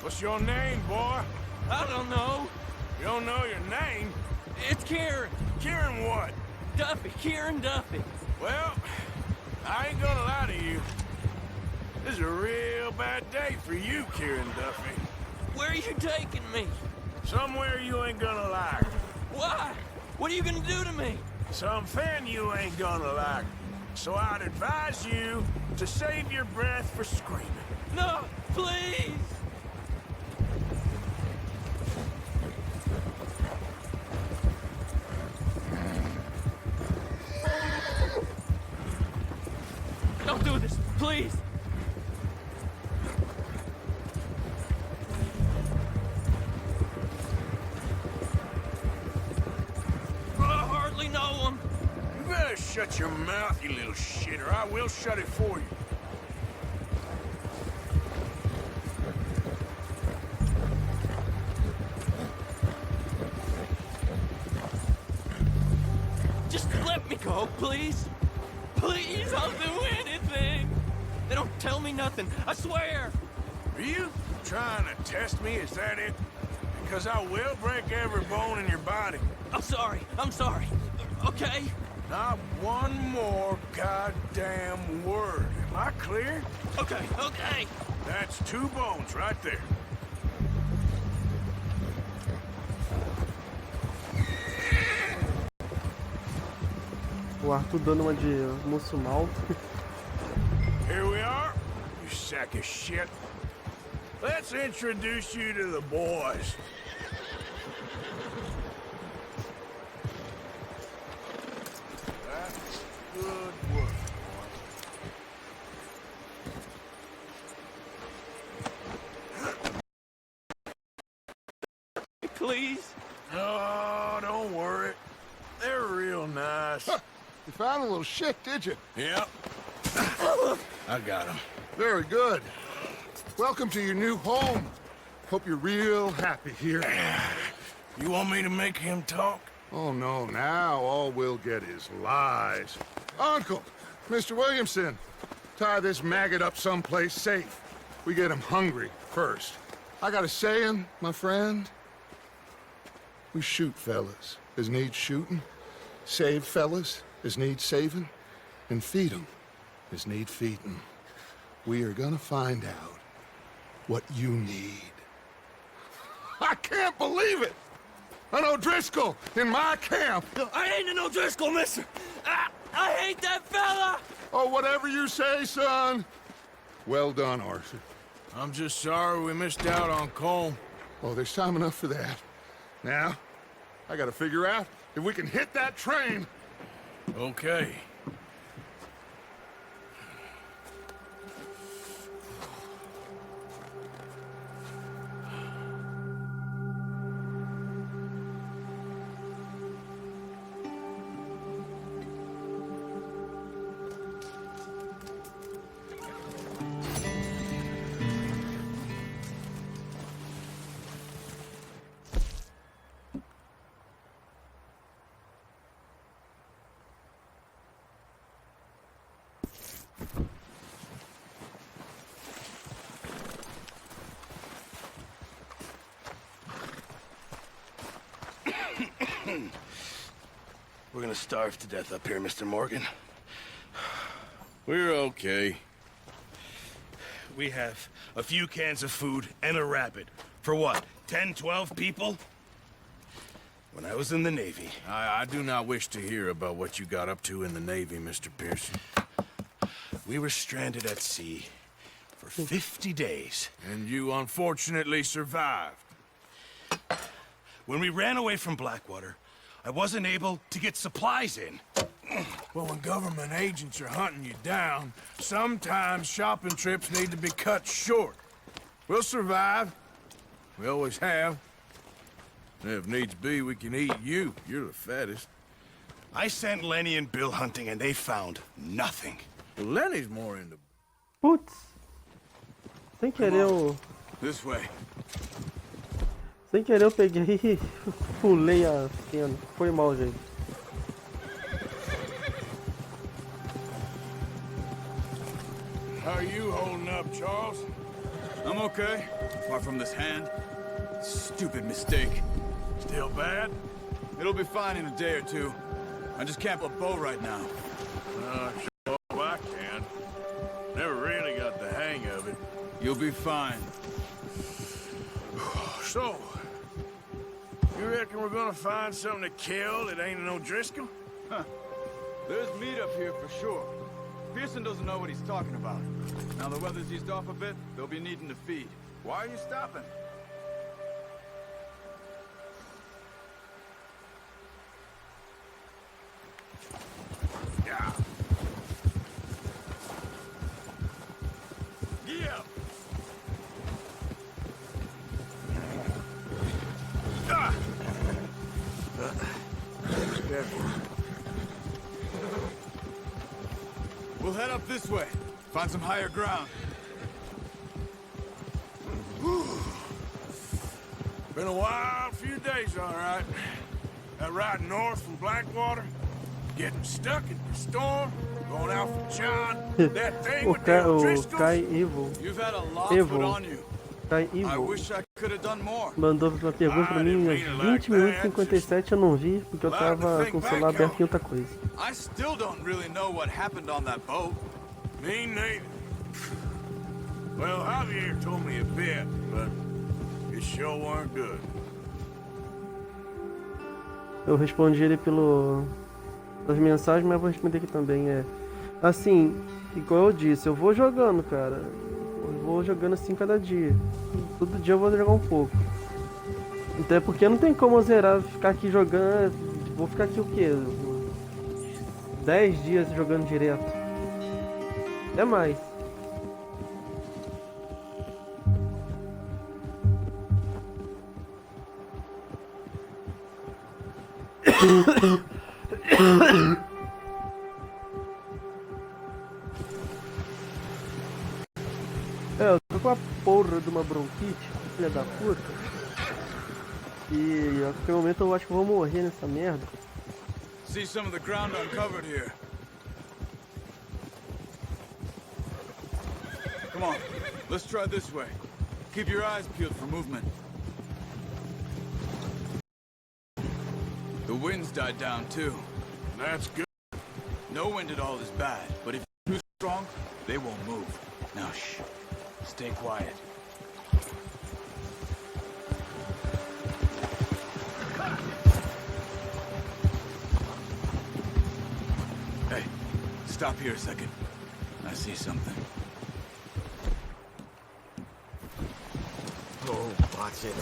What's your name, boy? I don't know. You don't know your name? It's Kieran. Kieran what? Duffy, Kieran Duffy. Well, I ain't gonna lie to you. This is a real bad day for you, Kieran Duffy. Where are you taking me? Somewhere you ain't gonna like. Why? What are you gonna do to me? Something you ain't gonna like. So I'd advise you to save your breath for screaming. No, please! Don't do this, please! I hardly know him. You better shut your mouth, you little shit, or I will shut it for you. Just let me go, please. Please, I'll do anything. They don't tell me nothing, I swear. Are you trying to test me? Is that it? Because I will break every bone in your body. I'm sorry, okay? Not one more goddamn word. Am I clear? Okay. That's 2 bones right there. O Arthur dando uma de moço mal. Here we are, you sack of shit. Let's introduce you to the boys. That's good work, Please? Oh, don't worry. They're real nice. Huh. You found a little shit, did you? Yep. I got him. Very good. Welcome to your new home. Hope you're real happy here. You want me to make him talk? Oh, no, now all we'll get is lies. Uncle, Mr. Williamson, tie this maggot up someplace safe. We get him hungry first. I got a saying, my friend. We shoot fellas as need shooting, save fellas as need saving, and feed 'em as need feeding. We are gonna find out what you need. I can't believe it! An O'Driscoll in my camp! I ain't an O'Driscoll, mister! I hate that fella! Oh, whatever you say, son. Well done, Arthur. I'm just sorry we missed out on Colm. Oh, there's time enough for that. Now, I gotta figure out if we can hit that train. Okay. We're gonna starve to death up here, Mr. Morgan. We're okay. We have a few cans of food and a rabbit. For what, 10, 12 people? When I was in the Navy... I do not wish to hear about what you got up to in the Navy, Mr. Pearson. We were stranded at sea for 50 days. And you unfortunately survived. When we ran away from Blackwater, I wasn't able to get supplies in. Well, when government agents are hunting you down, sometimes shopping trips need to be cut short. We'll survive. We always have. If needs be, we can eat you. You're the fattest. I sent Lenny and Bill hunting, and they found nothing. Well, Lenny's more into... Putz. Sem querer eu... This way. Sem querer eu peguei e pulei a cena. Foi mal, gente. How are you holding up, Charles? I'm okay, apart from this hand. Stupid mistake. Still bad? It'll be fine in a day or two. I just can't put a bow right now. Sure, I can. Never really got the hang of it. You'll be fine. So, you reckon we're gonna find something to kill that ain't no Driscoll? Huh. There's meat up here for sure. Pearson doesn't know what he's talking about. Now the weather's eased off a bit, they'll be needing to feed. Why are you stopping? Yeah. Yeah. Ah. We'll head up this way. Find some higher ground. Been a wild few days, all right. That ride north from Blackwater, getting stuck in the storm, going out for John, that thing with the Driscolls. You've had a lot put on you. I Evil wish I could have done more. mandou uma pergunta pra mim às 20 minutos e 57 eu não vi porque eu tava com o celular aberto em outra coisa. I still don't really know what happened on that boat. Me neither. Well, Javier told me a bit, but it sure weren't good. Eu respondi ele pelas mensagens, mas vou responder aqui também. Assim, igual eu disse, eu vou jogando, cara. Eu vou jogando assim cada dia. Todo dia eu vou jogar um pouco. Até porque não tem como eu zerar, ficar aqui jogando. Vou ficar aqui o quê? 10 dias jogando direto. Até mais. Eu tô com a porra de uma bronquite, filha da puta. E a qualquer momento eu acho que eu vou morrer nessa merda. See some of the ground uncovered here. Come on, let's try this way. Keep your eyes peeled for movement. The wind's died down too. That's good. No wind at all is bad, but if you're too strong, they won't move. Now shh. Stay quiet. Hey, stop here a second. I see something. Oh, watch it.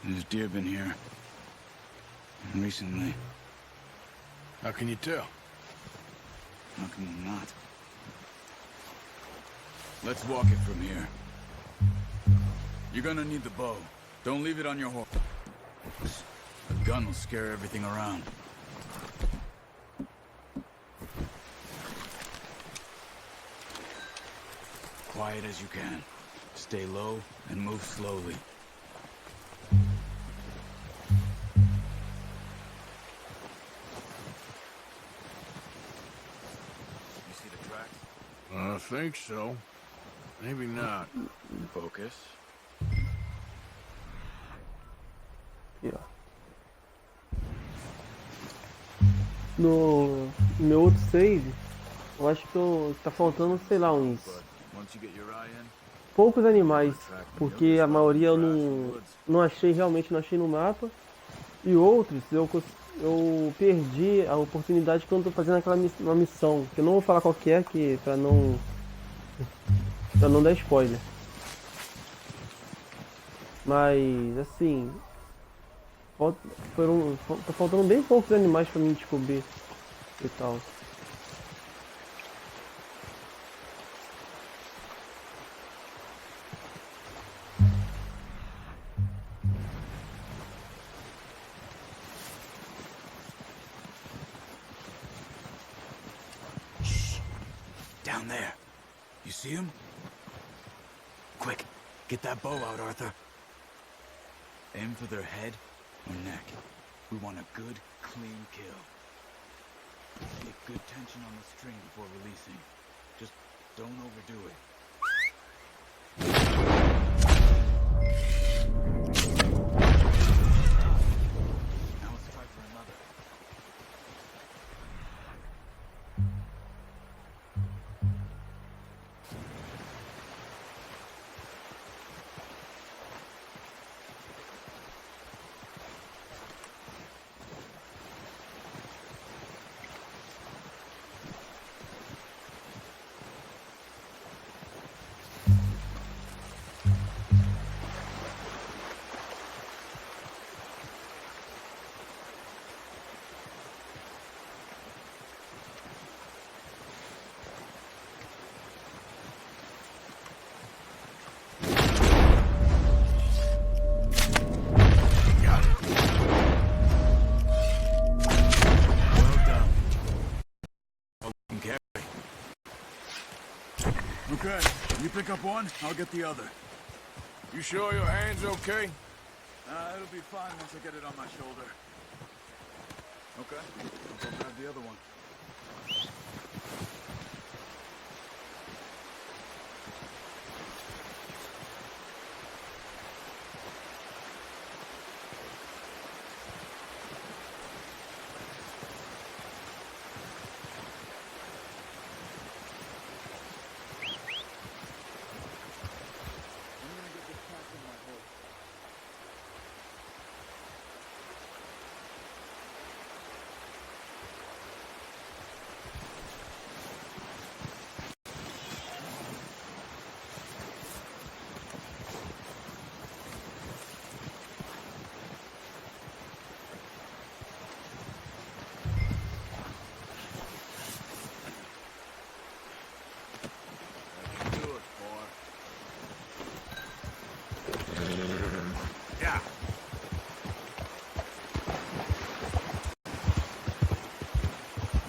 There's deer been here. Recently. How can you tell? How can you not? Let's walk it from here. You're gonna need the bow. Don't leave it on your horse. A gun will scare everything around. Quiet as you can. Stay low and move slowly. I think so. Maybe not. Focus. Aqui, ó. No meu outro save, eu acho que tá faltando, sei lá, uns poucos animais, porque a maioria eu não achei, realmente não achei no mapa, e outros eu perdi a oportunidade quando eu tô fazendo uma missão, que eu não vou falar qual que é, pra não dar spoiler. Mas, assim, tá faltando bem poucos animais pra mim descobrir e tal. Down there. You see him? Quick, get that bow out, Arthur. Aim for their head or neck. We want a good, clean kill. Get good tension on the string before releasing. Just don't overdo it. Now let's try for another. Okay, you pick up one, I'll get the other. You sure your hand's okay? It'll be fine once I get it on my shoulder. Okay, I'll go grab the other one.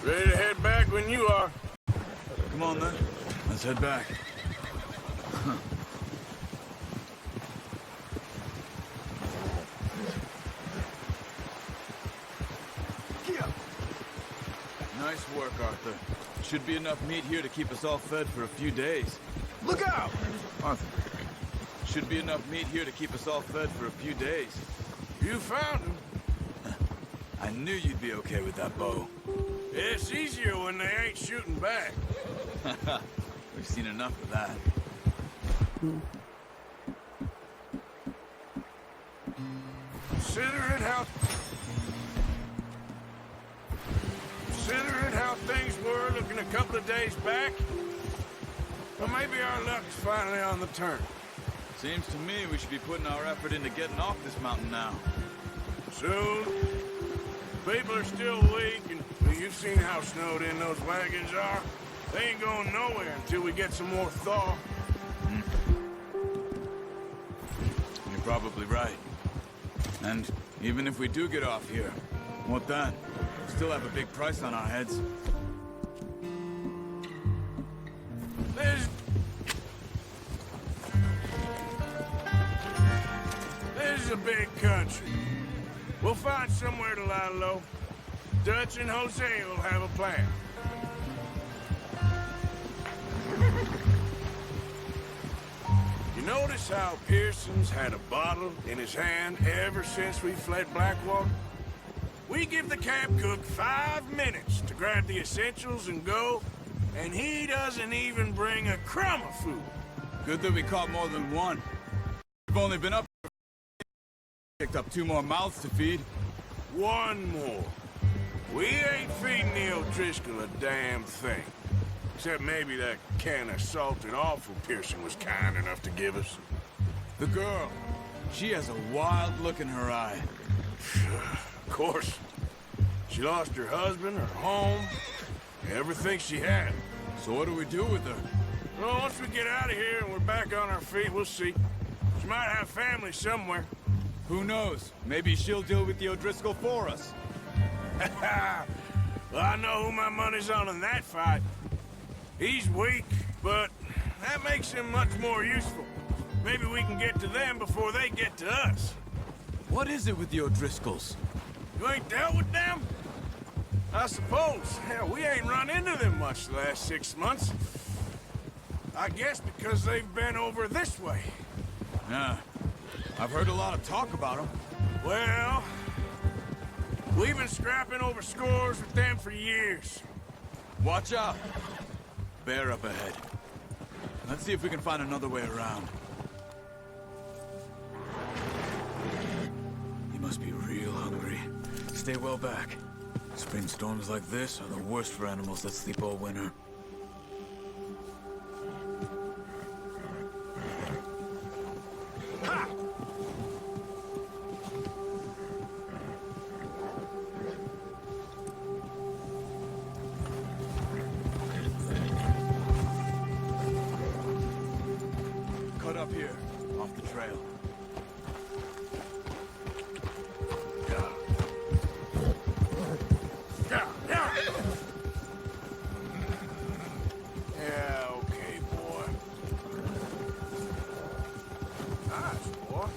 Ready to head back when you are. Come on, then. Let's head back. Nice work, Arthur. Should be enough meat here to keep us all fed for a few days. Look out! Arthur. Should be enough meat here to keep us all fed for a few days. You found him. I knew you'd be okay with that bow. It's easier when they ain't shooting back. We've seen enough of that. Considering how things were looking a couple of days back, well, maybe our luck's finally on the turn. Seems to me we should be putting our effort into getting off this mountain now. Soon. People are still weak, and you've seen how snowed in those wagons are. They ain't going nowhere until we get some more thaw. You're probably right. And even if we do get off here, what then? We'll still have a big price on our heads. This is a big country. We'll find somewhere to lie low. Dutch and Jose will have a plan. You notice how Pearson's had a bottle in his hand ever since we fled Blackwater? We give the camp cook 5 minutes to grab the essentials and go, and he doesn't even bring a crumb of food. Good that we caught more than one. We've only been up... picked up 2 more mouths to feed. 1 more. We ain't feeding the O'Driscoll a damn thing. Except maybe that can of salted offal Pearson was kind enough to give us. The girl. She has a wild look in her eye. Of course. She lost her husband, her home, everything she had. So what do we do with her? Well, once we get out of here and we're back on our feet, we'll see. She might have family somewhere. Who knows? Maybe she'll deal with the O'Driscoll for us. Well, I know who my money's on in that fight. He's weak, but that makes him much more useful. Maybe we can get to them before they get to us. What is it with the O'Driscolls? You ain't dealt with them? I suppose. Hell, we ain't run into them much the last 6 months. I guess because they've been over this way. Yeah. I've heard a lot of talk about them. Well, we've been scrapping over scores with them for years. Watch out. Bear up ahead. Let's see if we can find another way around. You must be real hungry. Stay well back. Spring storms like this are the worst for animals that sleep all winter. Ha! Cut up here, off the trail. Yeah, okay, boy. Nice, boy.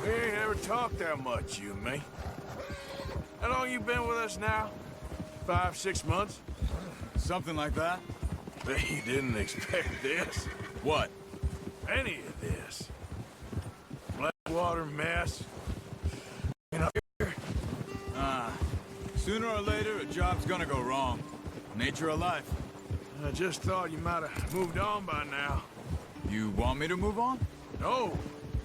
We ain't ever talked that much, you and me. How long you been with us now? 5, 6 months? Something like that? Bet you didn't expect this. What? Any of this. Blackwater mess. You know, Sooner or later, a job's gonna go wrong. Nature of life. I just thought you might have moved on by now. You want me to move on? No.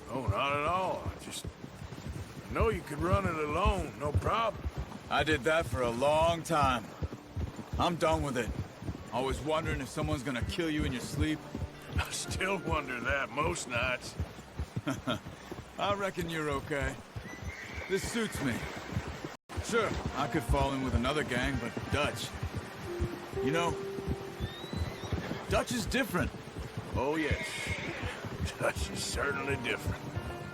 No, not at all. I know you could run it alone, no problem. I did that for a long time. I'm done with it. Always wondering if someone's gonna kill you in your sleep. I still wonder that most nights. I reckon you're okay. This suits me. Sure, I could fall in with another gang, but Dutch. You know, Dutch is different. Oh, yes. Dutch is certainly different.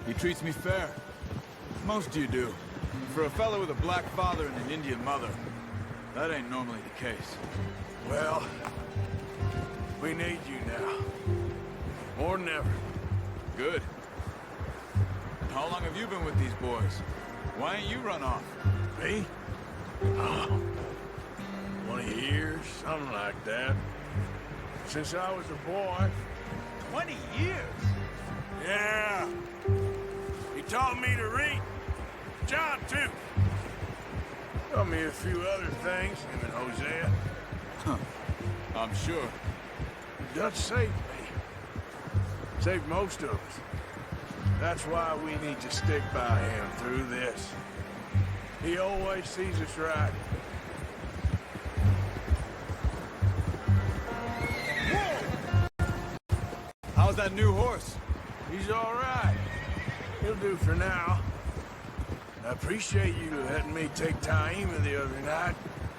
He treats me fair. Most of you do. For a fellow with a black father and an Indian mother, that ain't normally the case. Well, we need you now. More than ever. Good. How long have you been with these boys? Why ain't you run off? Me? Oh, 20 years, something like that. Since I was a boy. 20 years? Yeah. He taught me to read. John, too. Taught me a few other things, him and Hosea. I'm sure. Dutch saved me. Saved most of us. That's why we need to stick by him through this. He always sees us right. Whoa! How's that new horse? He's all right. He'll do for now. I appreciate you letting me take Taima the other night.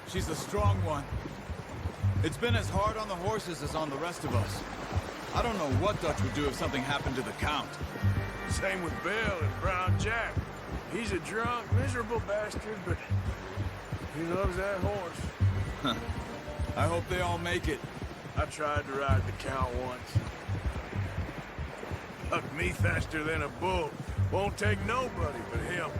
She's a strong one. It's been as hard on the horses as on the rest of us. I don't know what Dutch would do if something happened to the Count. Same with Bill and Brown Jack. He's a drunk, miserable bastard, but he loves that horse. I hope they all make it. I tried to ride the Count once. Hucked me faster than a bull. Won't take nobody but him.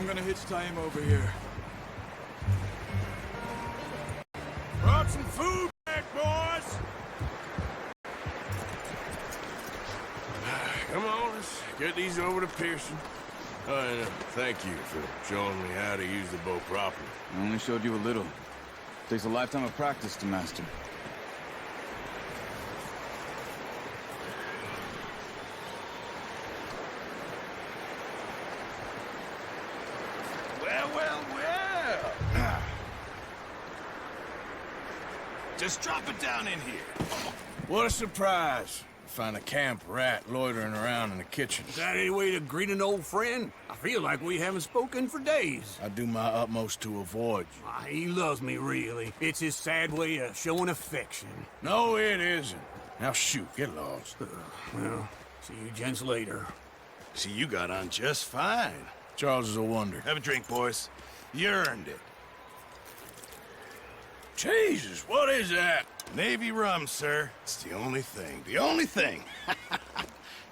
gonna hitch tie him over here. Brought some food back, boys! Come on, let's get these over to Pearson. And thank you for showing me how to use the bow properly. I only showed you a little. Takes a lifetime of practice to master. Well. Just drop it down in here. What a surprise. Find a camp rat loitering around in the kitchen. Is that any way to greet an old friend? I feel like we haven't spoken for days. I do my utmost to avoid you. He loves me, really. It's his sad way of showing affection. No, it isn't. Now shoot, get lost. Well, see you gents later. See, you got on just fine. Charles is a wonder. Have a drink, boys. You earned it. Jesus, what is that? Navy rum, sir. It's the only thing. The only thing.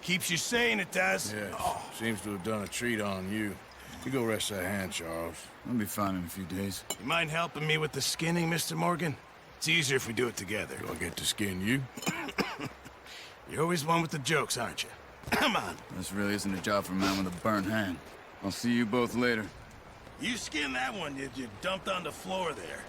Keeps you sane, it does. Yeah, seems to have done a treat on you. You go rest that hand, Charles. I'll be fine in a few days. You mind helping me with the skinning, Mr. Morgan? It's easier if we do it together. Do I get to skin you? You're always one with the jokes, aren't you? Come on. This really isn't a job for a man with a burnt hand. I'll see you both later. You skin that one you dumped on the floor there.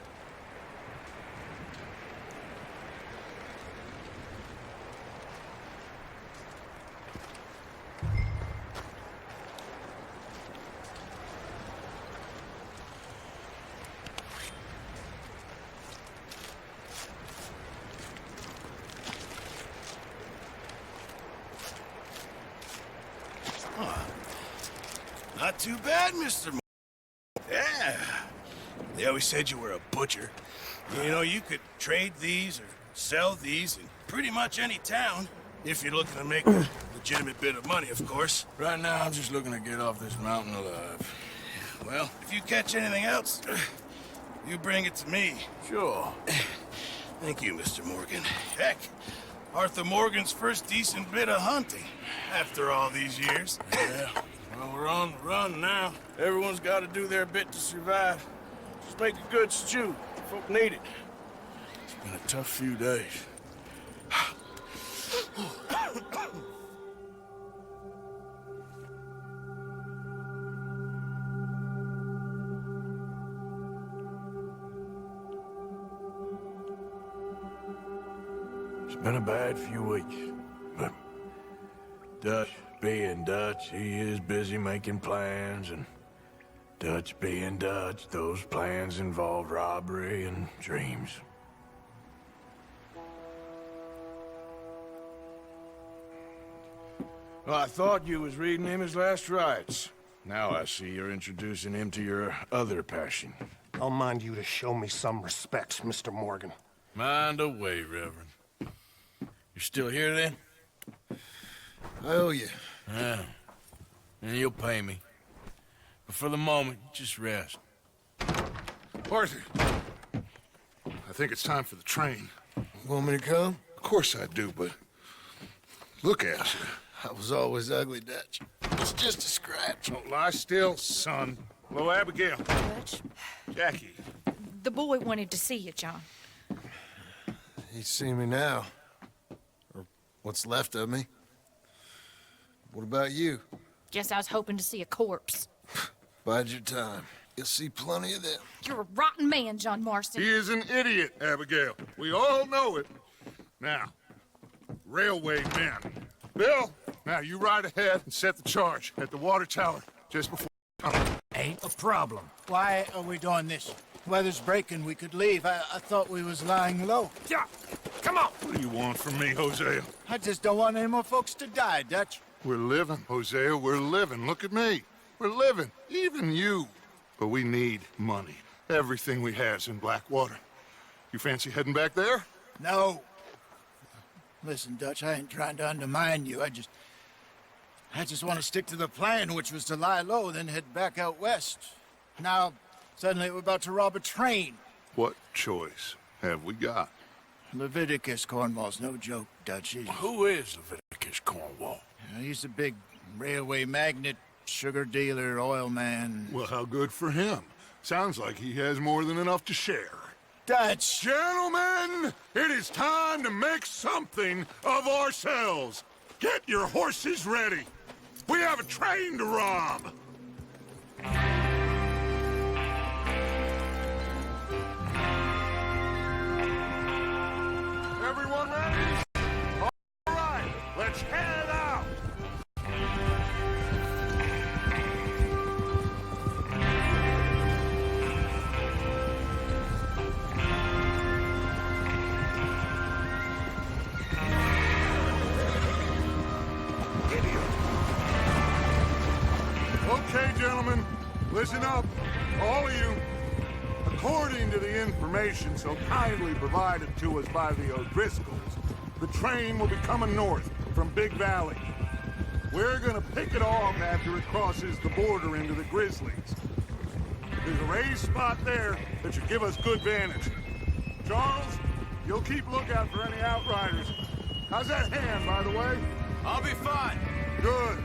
Not too bad, Mr. Yeah. They always said you were a butcher. You know, you could trade these or sell these in pretty much any town. If you're looking to make a legitimate bit of money, of course. Right now, I'm just looking to get off this mountain alive. Well, if you catch anything else, you bring it to me. Sure. Thank you, Mr. Morgan. Heck, Arthur Morgan's first decent bit of hunting after all these years. Yeah. Well, we're on the run now. Everyone's got to do their bit to survive. Just make a good stew. Folk need it. It's been a tough few days. It's been a bad few weeks, but Dutch being Dutch, he is busy making plans, and Dutch being Dutch, those plans involve robbery and dreams. Well, I thought you was reading him his last rites. Now I see you're introducing him to your other passion. I'll mind you to show me some respect, Mr. Morgan. Mind away, Reverend. You're still here, then? I owe you. Yeah. And you'll pay me. But for the moment, just rest. Arthur, I think it's time for the train. Want me to come? Of course I do, but look at you. I was always ugly, Dutch. It's just a scratch. Don't lie still, son. Hello, Abigail. Dutch, Jackie. the boy wanted to see you, John. He's seen me now. Or what's left of me. What about you? Guess I was hoping to see a corpse. Bide your time. You'll see plenty of them. You're a rotten man, John Marston. He is an idiot, Abigail. We all know it. Now, railway men. Bill, now you ride ahead and set the charge at the water tower just before... Ain't a problem. Why are we doing this? Weather's breaking. We could leave. I thought we was lying low. Yeah, come on. What do you want from me, Hosea? I just don't want any more folks to die, Dutch. We're living, Hosea. We're living. Look at me. We're living. Even you. But we need money. Everything we have's in Blackwater. You fancy heading back there? No. Listen, Dutch, I ain't trying to undermine you. I just want to stick to the plan, which was to lie low, then head back out west. Now, suddenly we're about to rob a train. What choice have we got? Leviticus Cornwall's no joke, Dutch. Who is Leviticus Cornwall? He's a big railway magnate. sugar dealer, oil man. Well, how good for him. Sounds like he has more than enough to share. Dutch! Gentlemen, it is time to make something of ourselves. Get your horses ready. We have a train to rob. Everyone ready? All right, let's head out. Okay, gentlemen, listen up, all of you. According to the information so kindly provided to us by the O'Driscolls, the train will be coming north from Big Valley. We're gonna pick it off after it crosses the border into the Grizzlies. There's a raised spot there that should give us good vantage. Charles, you'll keep lookout for any outriders. How's that hand, by the way? I'll be fine. Good.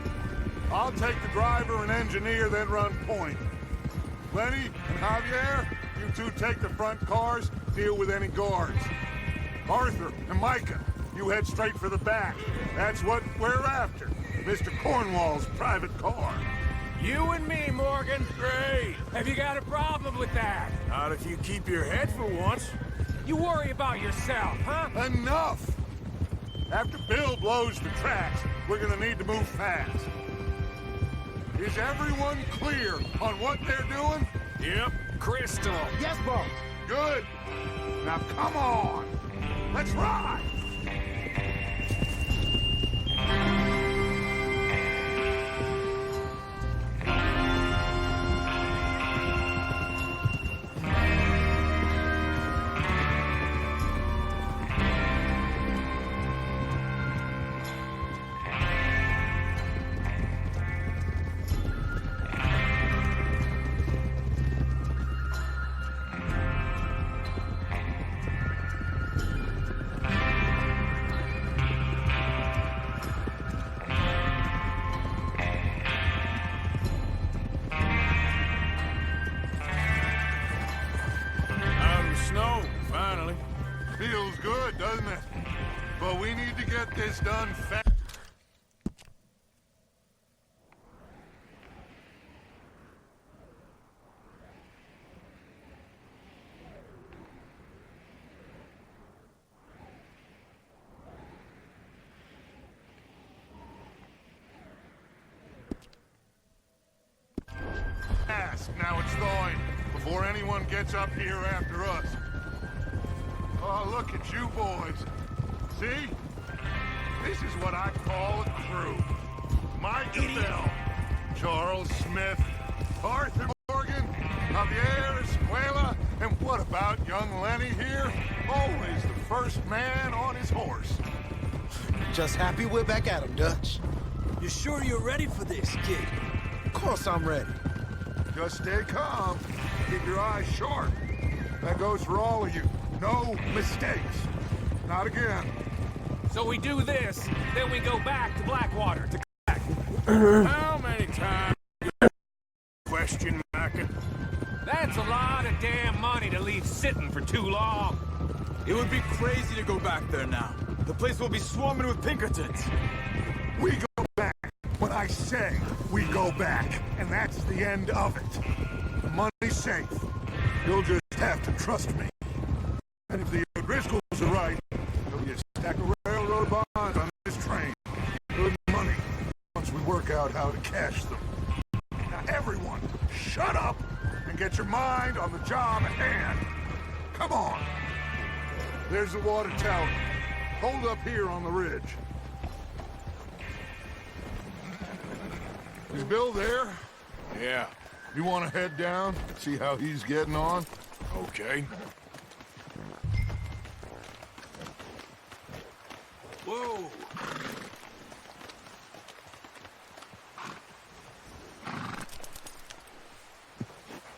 I'll take the driver and engineer, then run point. Lenny and Javier, you two take the front cars, deal with any guards. Arthur and Micah, you head straight for the back. That's what we're after. Mr. Cornwall's private car. You and me, Morgan. Great. Have you got a problem with that? Not if you keep your head for once. You worry about yourself, huh? Enough! After Bill blows the tracks, we're gonna need to move fast. Is everyone clear on what they're doing? Yep. Crystal. Yes, boss. Good. Now come on. Let's ride. Snow, finally. Feels good, doesn't it? But we need to get this done fast. Now it's thawing, before anyone gets up here after us. Oh, look at you boys. See? This is what I call a crew. Mike Bell, Charles Smith, Arthur Morgan, Javier Escuela, and what about young Lenny here? Always the first man on his horse. Just happy we're back at him, Dutch. You sure you're ready for this, kid? Of course I'm ready. Just stay calm. Keep your eyes sharp. That goes for all of you. No mistakes. Not again. So we do this, then we go back to Blackwater to How many times question, Mackin? That's a lot of damn money to leave sitting for too long. It would be crazy to go back there now. The place will be swarming with Pinkertons. We go back. When I say we go back, and that's the end of it. The money's safe. You'll just have to trust me. And if the O'Driscolls are right, there'll be a stack of railroad bonds on this train. Good money, once we work out how to cash them. Now everyone, shut up and get your mind on the job at hand. Come on. There's the water tower. Hold up here on the ridge. Is Bill there? Yeah. You want to head down, see how he's getting on? Okay. Whoa!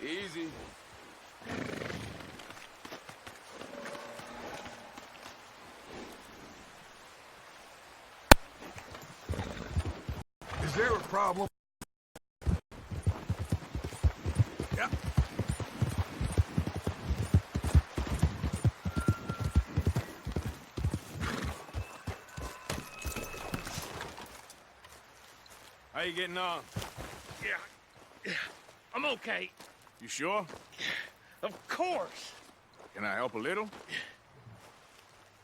Easy. Is there a problem? Yeah. How you getting on? Yeah, I'm okay. You sure? Of course. Can I help a little?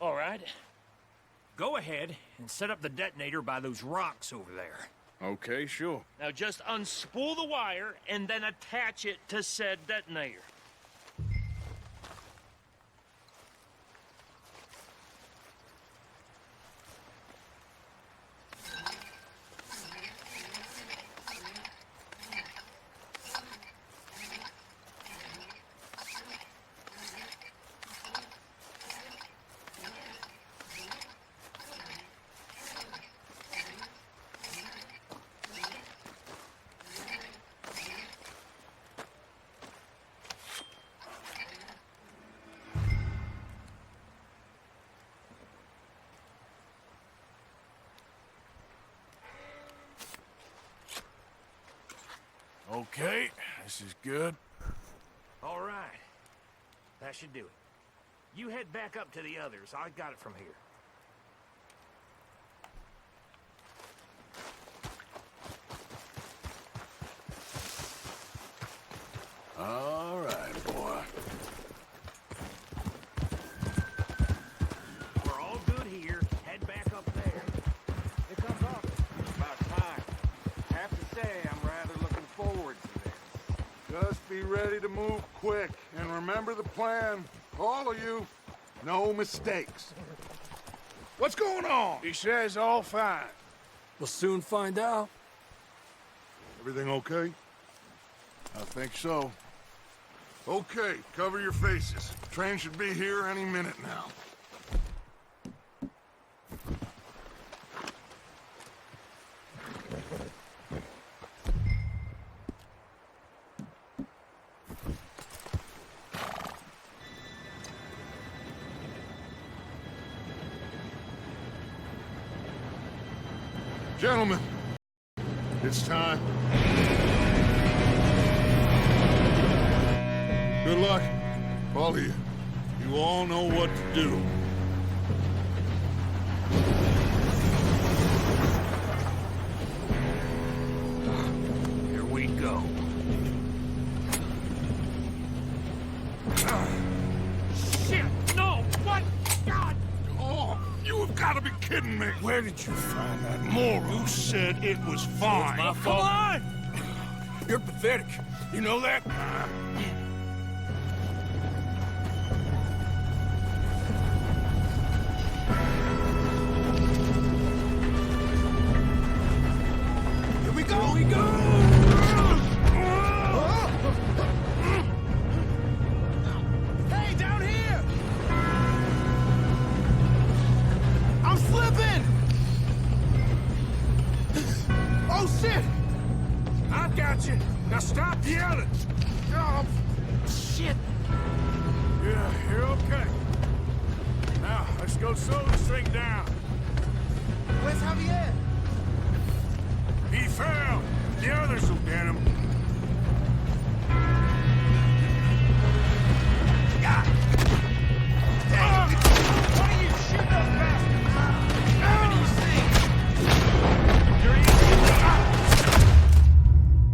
All right. Go ahead and set up the detonator by those rocks over there. Okay, sure. Now just unspool the wire and then attach it to said detonator. Okay, this is good. All right. That should do it. You head back up to the others. I got it from here. All right, boy. We're all good here. Head back up there. Here comes Arthur. About time. I have to say, I'm rather looking forward to this. Just be ready to move quick, and remember the plan. All of you, no mistakes. What's going on? He says all fine. We'll soon find out. Everything okay? I think so. Okay, cover your faces. Train should be here any minute now. Gentlemen, it's time. Good luck, all of you. You all know what to do. Here we go. Shit! No! What? God! Oh, you have got to be kidding me. Where did you find that? Moral said it was fine. My Come fault. on! You're pathetic. You know that? Here we go. Here we go. Hey, down here! I'm slipping! Oh, shit! I got you. Now stop yelling. Oh, shit! Yeah, you're okay. Now, let's go slow this thing down. Where's Javier? He fell. The others will get him.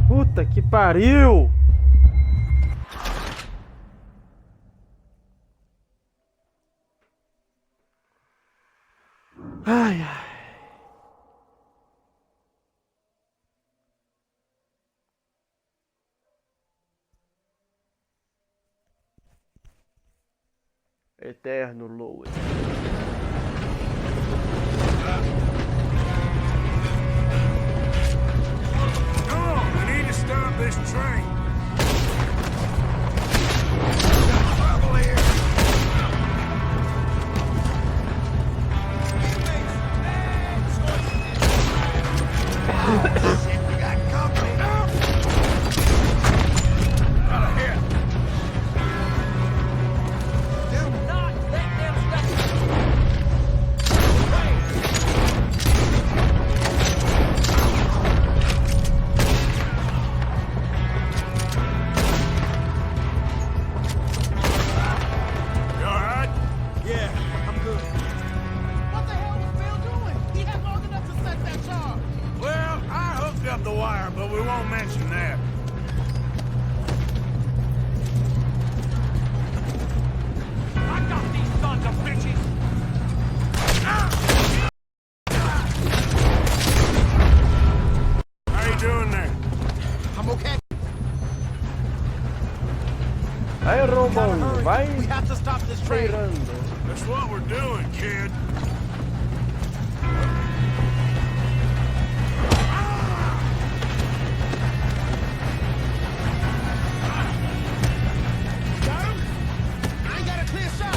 Puta que pariu! Ai, ai. Eterno Lois. Come on, we need to stop this train. Trouble here! Shit, we got company! Out of here. Do not let them stop you. Right. the wire, but we won't mention that. I got these sons of bitches! How you doing there? I'm okay. Aí, Romão, vai We have to stop this train. Zerando. That's what we're doing, kid. I got a clear shot.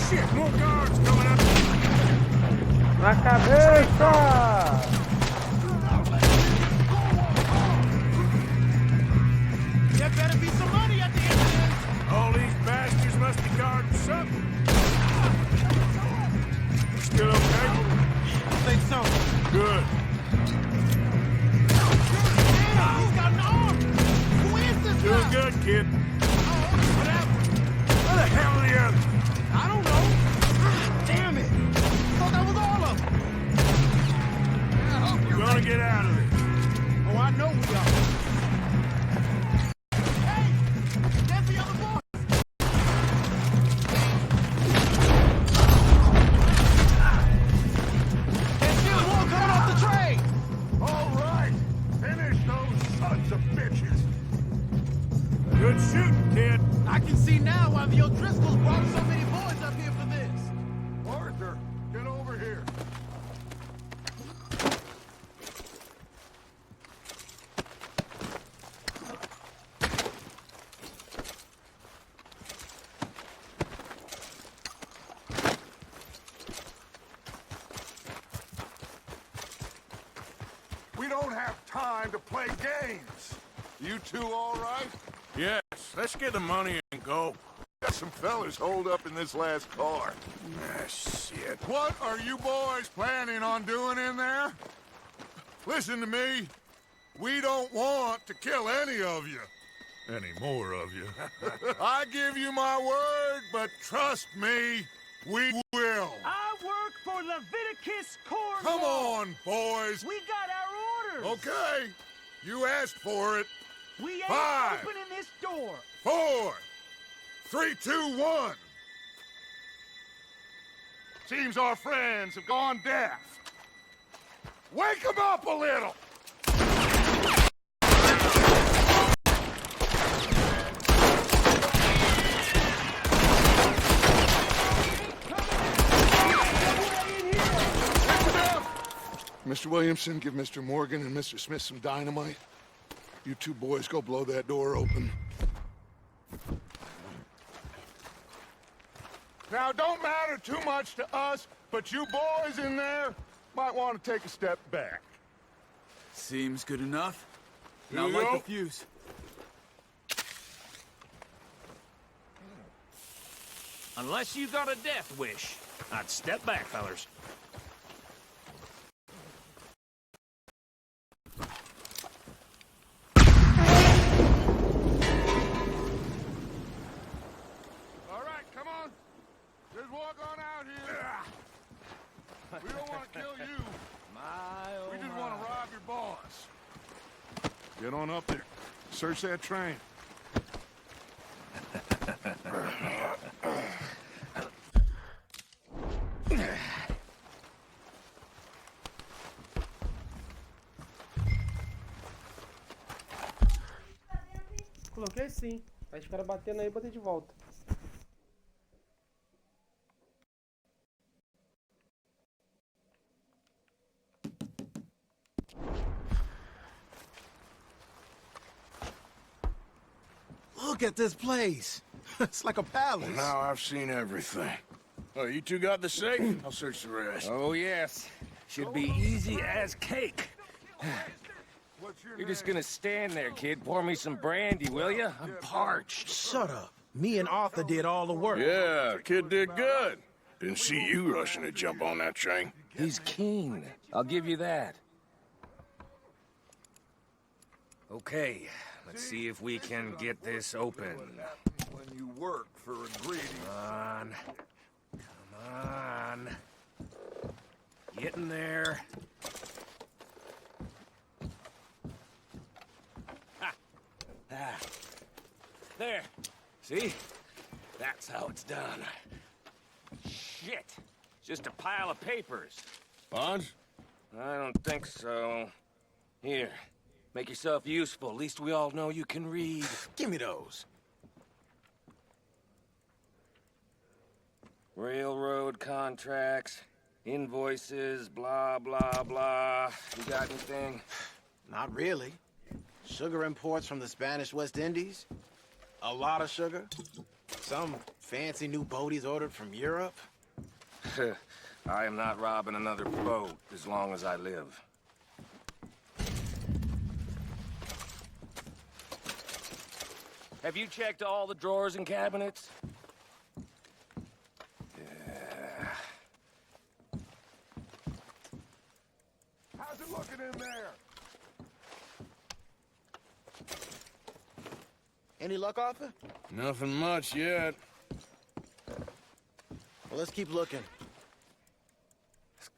Shit, more guards coming up. Na cabeça! There better be some money at the end of this. All these bastards must be guarding something. Still okay? I think so. Good. Damn, he's got an arm. Who is this Doing guy? good, kid. Whatever. Where the hell are the others? I don't know. Damn it. I thought that was all of them. I hope We're gonna get out of this. Oh, I know we are. Hey, there's the other boy. There's still more coming off the train. All right, finish those sons of bitches. Good shooting, kid. I can see now why the O'Driscolls brought so many boys up here for this. Arthur, get over here. We don't have time to play games. You two all right? Yes, let's get the money and go. Got some fellas holed up in this last car. Ah, shit. What are you boys planning on doing in there? Listen to me. We don't want to kill any of you. Any more of you. I give you my word, but trust me, we will. I work for Leviticus Cornwall. Come on, boys. We got our orders. Okay. You asked for it. We ain't 5, opening this door. 4, 3, 2, 1. Seems our friends have gone deaf. Wake them up a little. Mr. Williamson, give Mr. Morgan and Mr. Smith some dynamite. You two boys go blow that door open. Now, it don't matter too much to us, but you boys in there might want to take a step back. Seems good enough. Here Now you light go. the fuse. Unless you got a death wish, I'd step back, fellers. All right, come on. Just walk on out here. We don't want to kill you. We just want to rob your boss. Get on up there. Search that train. Coloquei sim. Aí os caras batendo aí, botei de volta. Look at this place. It's like a palace. Well, now I've seen everything. Oh, you two got the safe? I'll search the rest. Oh, yes. Should be easy as cake. You're just gonna stand there, kid. Pour me some brandy, will you? I'm parched. Shut up. Me and Arthur did all the work. Yeah, kid did good. Didn't see you rushing to jump on that train. He's keen. I'll give you that. Okay, let's see if we can get this open. When you work for a greedy... Come on. Come on. Get in there. Ha! Ah. There. See? That's how it's done. Shit. Just a pile of papers. Bonds? I don't think so. Here. Make yourself useful. At least we all know you can read. Give me those. Railroad contracts, invoices, blah, blah, blah. You got anything? Not really. Sugar imports from the Spanish West Indies. A lot of sugar. Some fancy new boat he's ordered from Europe. I am not robbing another boat as long as I live. Have you checked all the drawers and cabinets? Yeah. How's it looking in there? Any luck, Arthur? Nothing much yet. Well, let's keep looking.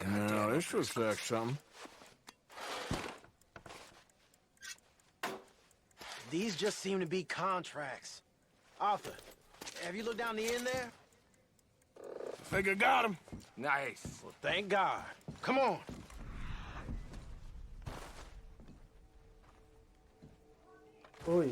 No, this looks like something. These just seem to be contracts. Arthur, have you looked down the end there? I think I got him. Nice. Well, thank God. Come on. Oi.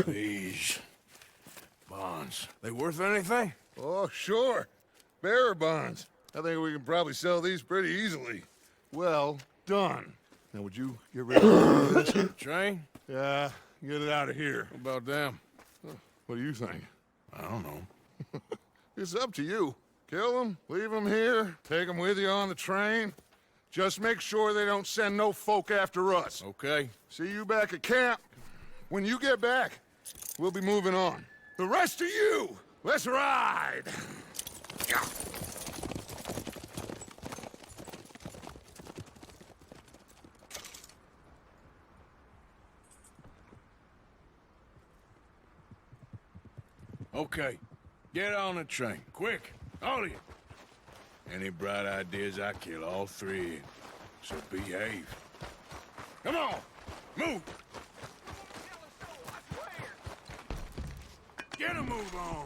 These bonds, they worth anything? Oh, sure. Bearer bonds. I think we can probably sell these pretty easily. Well done. Now, would you get rid of this? Train? Yeah, get it out of here. What about them? What do you think? I don't know. It's up to you. Kill them, leave them here, take them with you on the train. Just make sure they don't send no folk after us. Okay. See you back at camp. When you get back, we'll be moving on. The rest of you, let's ride! Okay. Get on the train. Quick. All of you. Any bright ideas, I kill all three. So behave. Come on! Move! Get a move on!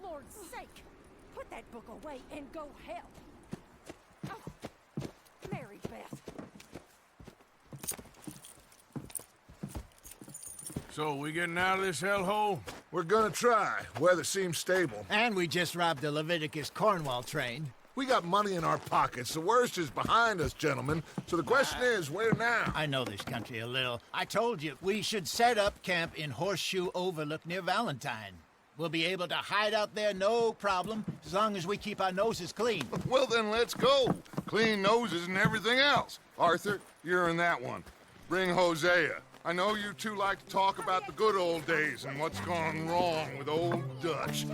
Lord's sake! Put that book away and go help! Oh, Mary Beth. So, we getting out of this hellhole? We're gonna try. Weather seems stable. And we just robbed the Leviticus Cornwall train. We got money in our pockets. The worst is behind us, gentlemen. So the question is, where now? I know this country a little. I told you, we should set up camp in Horseshoe Overlook near Valentine. We'll be able to hide out there, no problem, as long as we keep our noses clean. Well, then let's go. Clean noses and everything else. Arthur, you're in that one. Bring Hosea. I know you two like to talk about the good old days and what's gone wrong with old Dutch.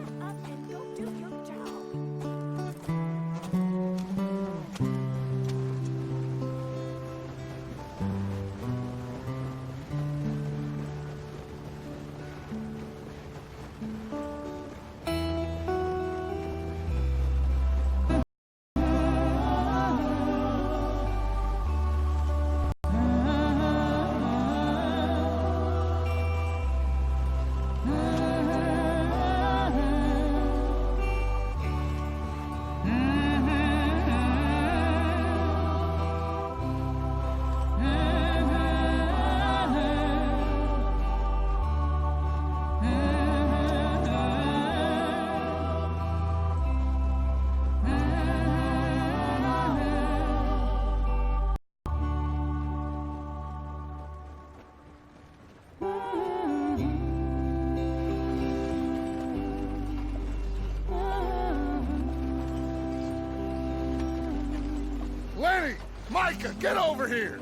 Micah, get over here!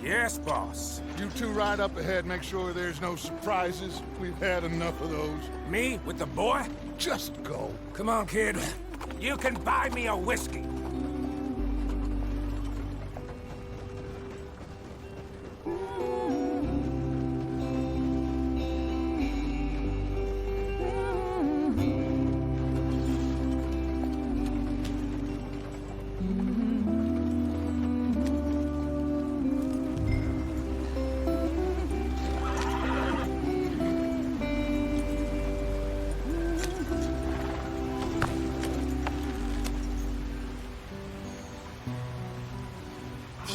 Yes, boss. You two ride up ahead, make sure there's no surprises. We've had enough of those. Me? With the boy? Just go. Come on, kid. You can buy me a whiskey.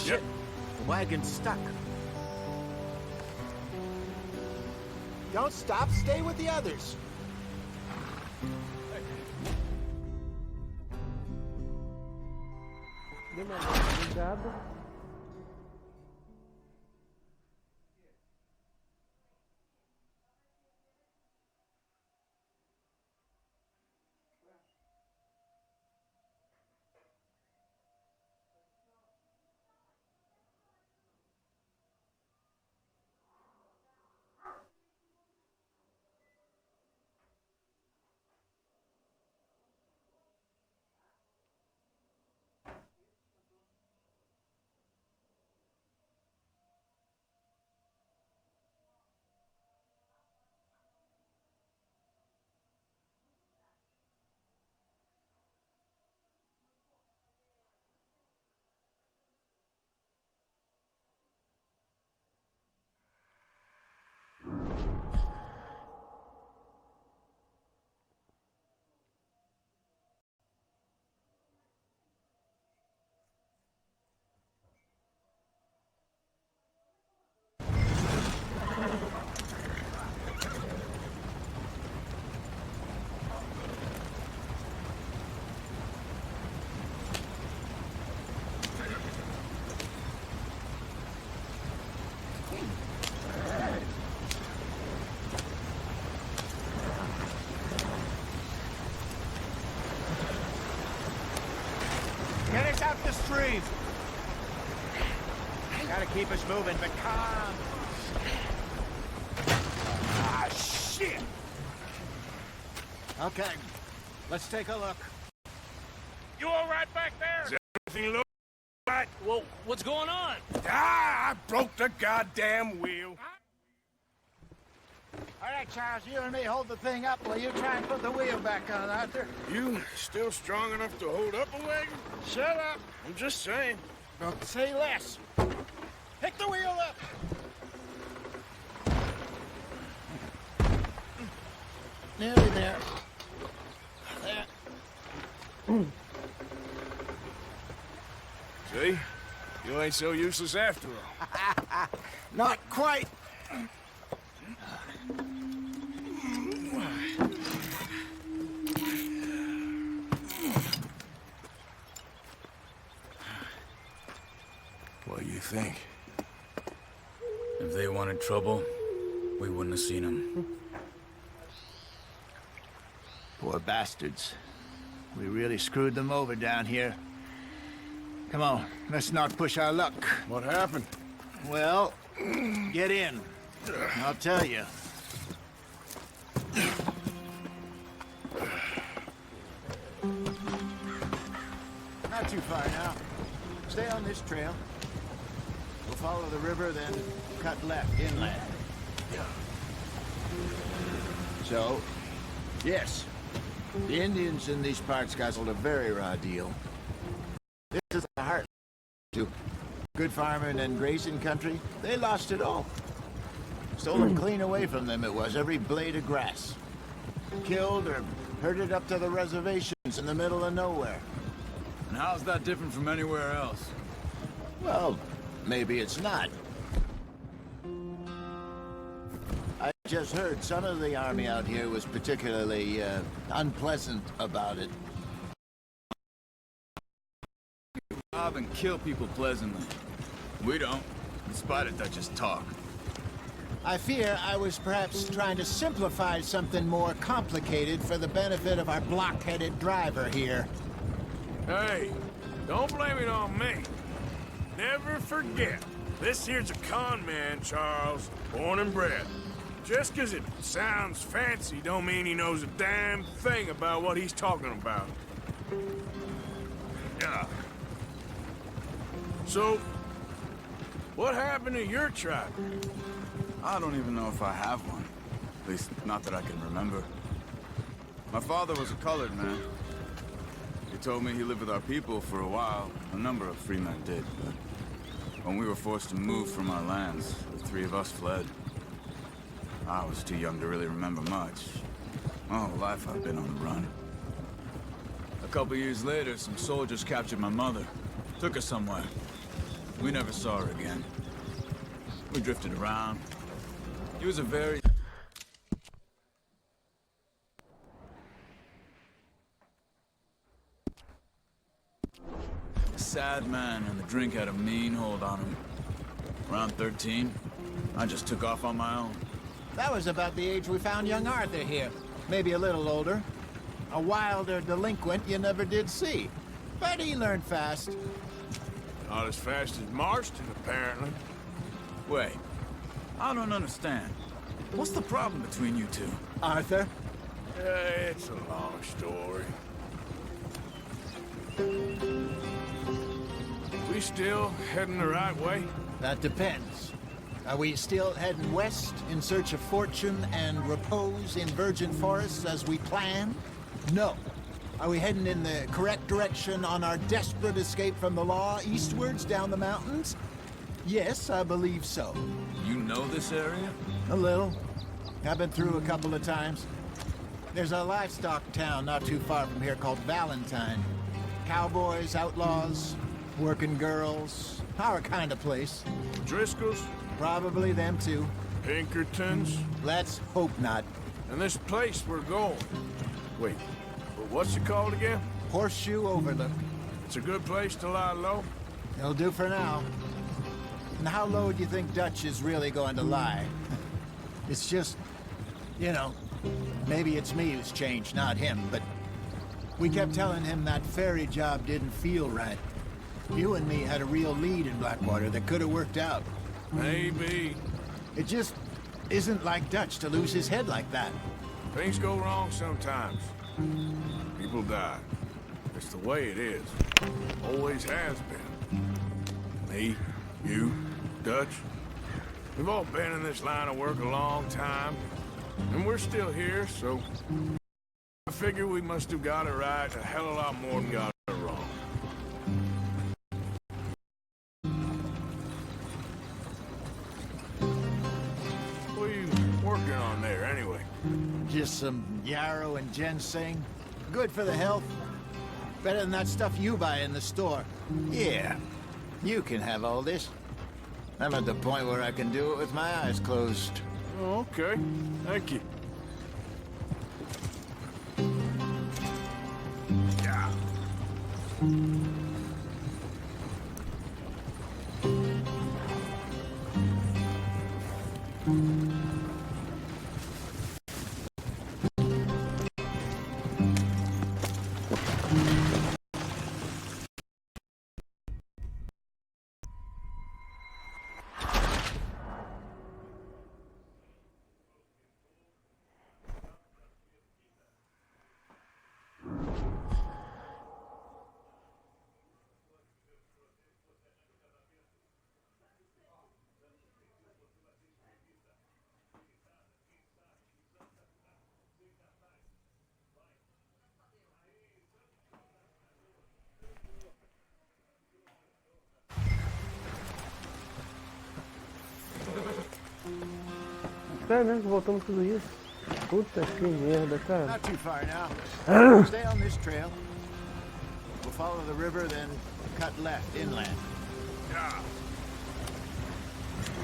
Shit, the wagon's stuck. Don't stop, stay with the others. Obrigado. Get us out the stream. Gotta keep us moving, but calm. Ah, shit! Okay, let's take a look. You all right back there? Is everything look right? Well, what's going on? Ah, I broke the goddamn wheel. All right, Charles, you and me hold the thing up while you try and put the wheel back on, Arthur. You still strong enough to hold up a wagon? Shut up. I'm just saying. Don't say less. Pick the wheel up. Nearly there. ain't so useless after all. Not quite. What do you think? If they wanted trouble, we wouldn't have seen them. Poor bastards. We really screwed them over down here. Come on, let's not push our luck. What happened? Well, get in. I'll tell you. Not too far now. Stay on this trail. We'll follow the river, then cut left inland. So, yes, the Indians in these parts guzzled a very raw deal. This is the heart to good farming and grazing country. They lost it all. Stolen clean away from them it was, every blade of grass. Killed or herded up to the reservations in the middle of nowhere. And how's that different from anywhere else? Well, maybe it's not. I just heard some of the army out here was particularly unpleasant about it. Rob and kill people pleasantly. We don't, in spite of Dutch's talk. I fear I was perhaps trying to simplify something more complicated for the benefit of our block-headed driver here. Hey, don't blame it on me. Never forget, this here's a con man, Charles, born and bred. Just 'cause it sounds fancy don't mean he knows a damn thing about what he's talking about. Yeah. So, what happened to your tribe? I don't even know if I have one. At least, not that I can remember. My father was a colored man. He told me he lived with our people for a while. A number of free men did, but when we were forced to move from our lands, the three of us fled. I was too young to really remember much. My whole life I've been on the run. A couple years later, some soldiers captured my mother. Took her somewhere. We never saw her again. We drifted around. He was a very... sad man, and the drink had a mean hold on him. Around 13, I just took off on my own. That was about the age we found young Arthur here. Maybe a little older. A wilder delinquent you never did see. But he learned fast. Not as fast as Marston, apparently. Wait, I don't understand. What's the problem between you two? Arthur? It's a long story. We still heading the right way? That depends. Are we still heading west in search of fortune and repose in virgin forests as we planned? No. Are we heading in the correct direction on our desperate escape from the law eastwards down the mountains? Yes, I believe so. You know this area? A little. I've been through a couple of times. There's a livestock town not too far from here called Valentine. Cowboys, outlaws, working girls, our kind of place. Driscoll's? Probably them too. Pinkertons? Let's hope not. And this place we're going. Wait, but what's it called again? Horseshoe Overlook. It's a good place to lie low? It'll do for now. And how low do you think Dutch is really going to lie? It's just, you know, maybe it's me who's changed, not him, but we kept telling him that ferry job didn't feel right. You and me had a real lead in Blackwater that could have worked out. Maybe. It just isn't like Dutch to lose his head like that. Things go wrong sometimes. People die. It's the way it is. Always has been. Me, you, Dutch. We've all been in this line of work a long time. And we're still here, so... I figure we must have got it right a hell of a lot more than got it wrong. What are you working on there, anyway? Just some yarrow and ginseng. Good for the health. Better than that stuff you buy in the store. Yeah. You can have all this. I'm at the point where I can do it with my eyes closed. Oh, okay. Thank you. Yeah. Caramba, voltamos tudo isso. Puta que merda, cara. Not too far now. Stay on this trail. We'll follow the river, then cut left inland.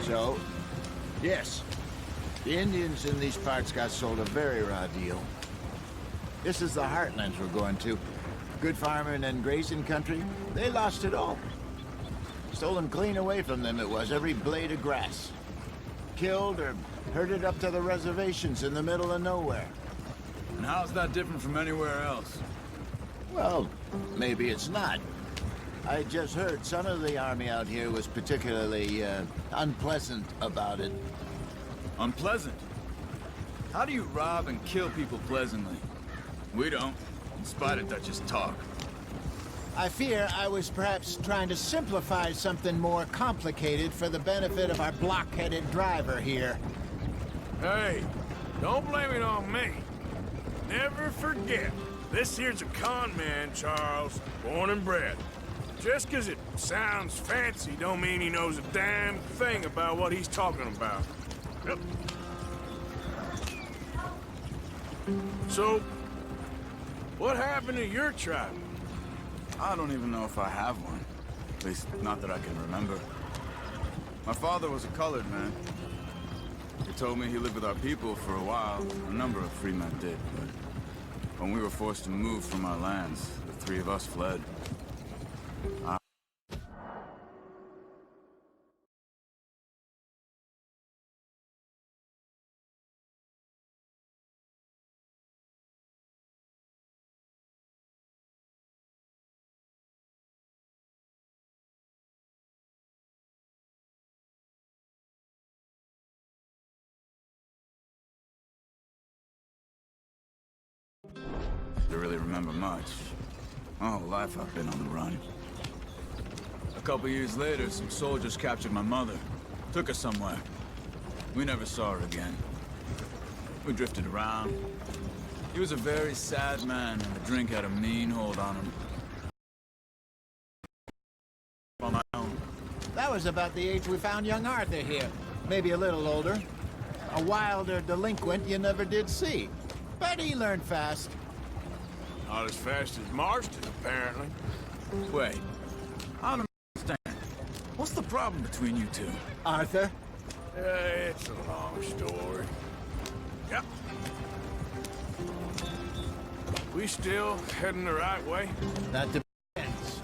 So, yes, the Indians in these parts got sold a very raw deal. This is the heartlands we're going to. Good farming and grazing country, they lost it all. Stolen clean away from them it was, every blade of grass. Killed or herded up to the reservations in the middle of nowhere. And how's that different from anywhere else? Well, maybe it's not. I just heard some of the army out here was particularly unpleasant about it. Unpleasant? How do you rob and kill people pleasantly? We don't, in spite of Dutch's talk. I fear I was perhaps trying to simplify something more complicated for the benefit of our block-headed driver here. Hey, don't blame it on me. Never forget, this here's a con man, Charles, born and bred. Just 'cause it sounds fancy don't mean he knows a damn thing about what he's talking about. Yep. So, what happened to your tribe? I don't even know if I have one. At least, not that I can remember. My father was a colored man. He told me he lived with our people for a while. A number of free men did, but when we were forced to move from our lands, the three of us fled. I don't really remember much. My whole life I've been on the run. A couple years later, some soldiers captured my mother. Took her somewhere. We never saw her again. We drifted around. He was a very sad man, and the drink had a mean hold on him. On my own. That was about the age we found young Arthur here. Maybe a little older. A wilder delinquent you never did see. But he learned fast. Not as fast as Marston, apparently. Wait. I don't understand. What's the problem between you two? Arthur? It's a long story. Yep. We still heading the right way? That depends.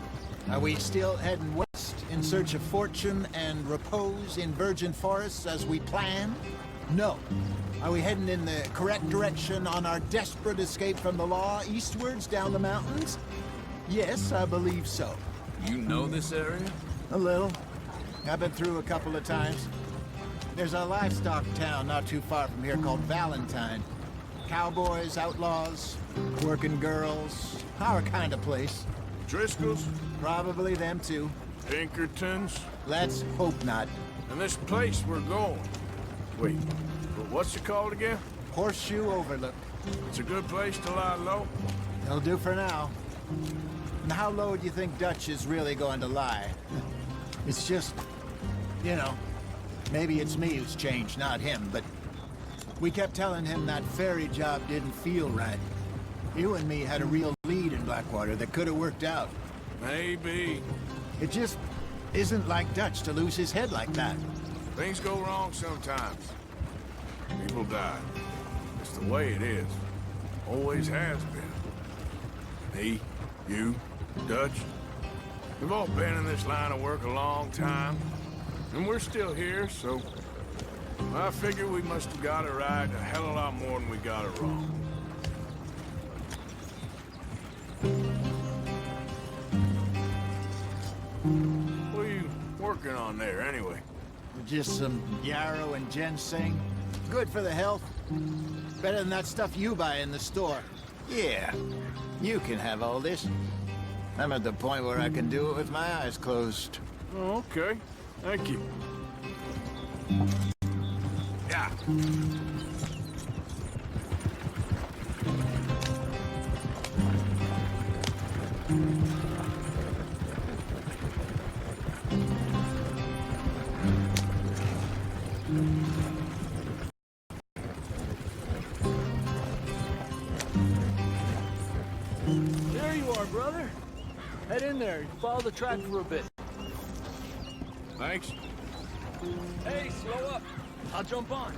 Are we still heading west in search of fortune and repose in virgin forests as we planned? No. Are we heading in the correct direction on our desperate escape from the law eastwards down the mountains? Yes, I believe so. You know this area? A little. I've been through a couple of times. There's a livestock town not too far from here called Valentine. Cowboys, outlaws, working girls, our kind of place. Driscoll's? Probably them too. Pinkertons? Let's hope not. And this place we're going. Wait, but what's it called again? Horseshoe Overlook. It's a good place to lie low? It'll do for now. And how low do you think Dutch is really going to lie? It's just, you know, maybe it's me who's changed, not him, but we kept telling him that ferry job didn't feel right. You and me had a real lead in Blackwater that could have worked out. Maybe. It just isn't like Dutch to lose his head like that. Things go wrong sometimes. People die. It's the way it is. Always has been. Me, you, Dutch. We've all been in this line of work a long time. And we're still here, so... I figure we must have got it right a hell of a lot more than we got it wrong. What are you working on there, anyway? Just some yarrow and ginseng. Good for the health. Better than that stuff you buy in the store. Yeah, you can have all this. I'm at the point where I can do it with my eyes closed. Oh, okay. Thank you. Yeah. There you are, brother. Head in there. Follow the track for a bit. Thanks. Hey, slow up. I'll jump on.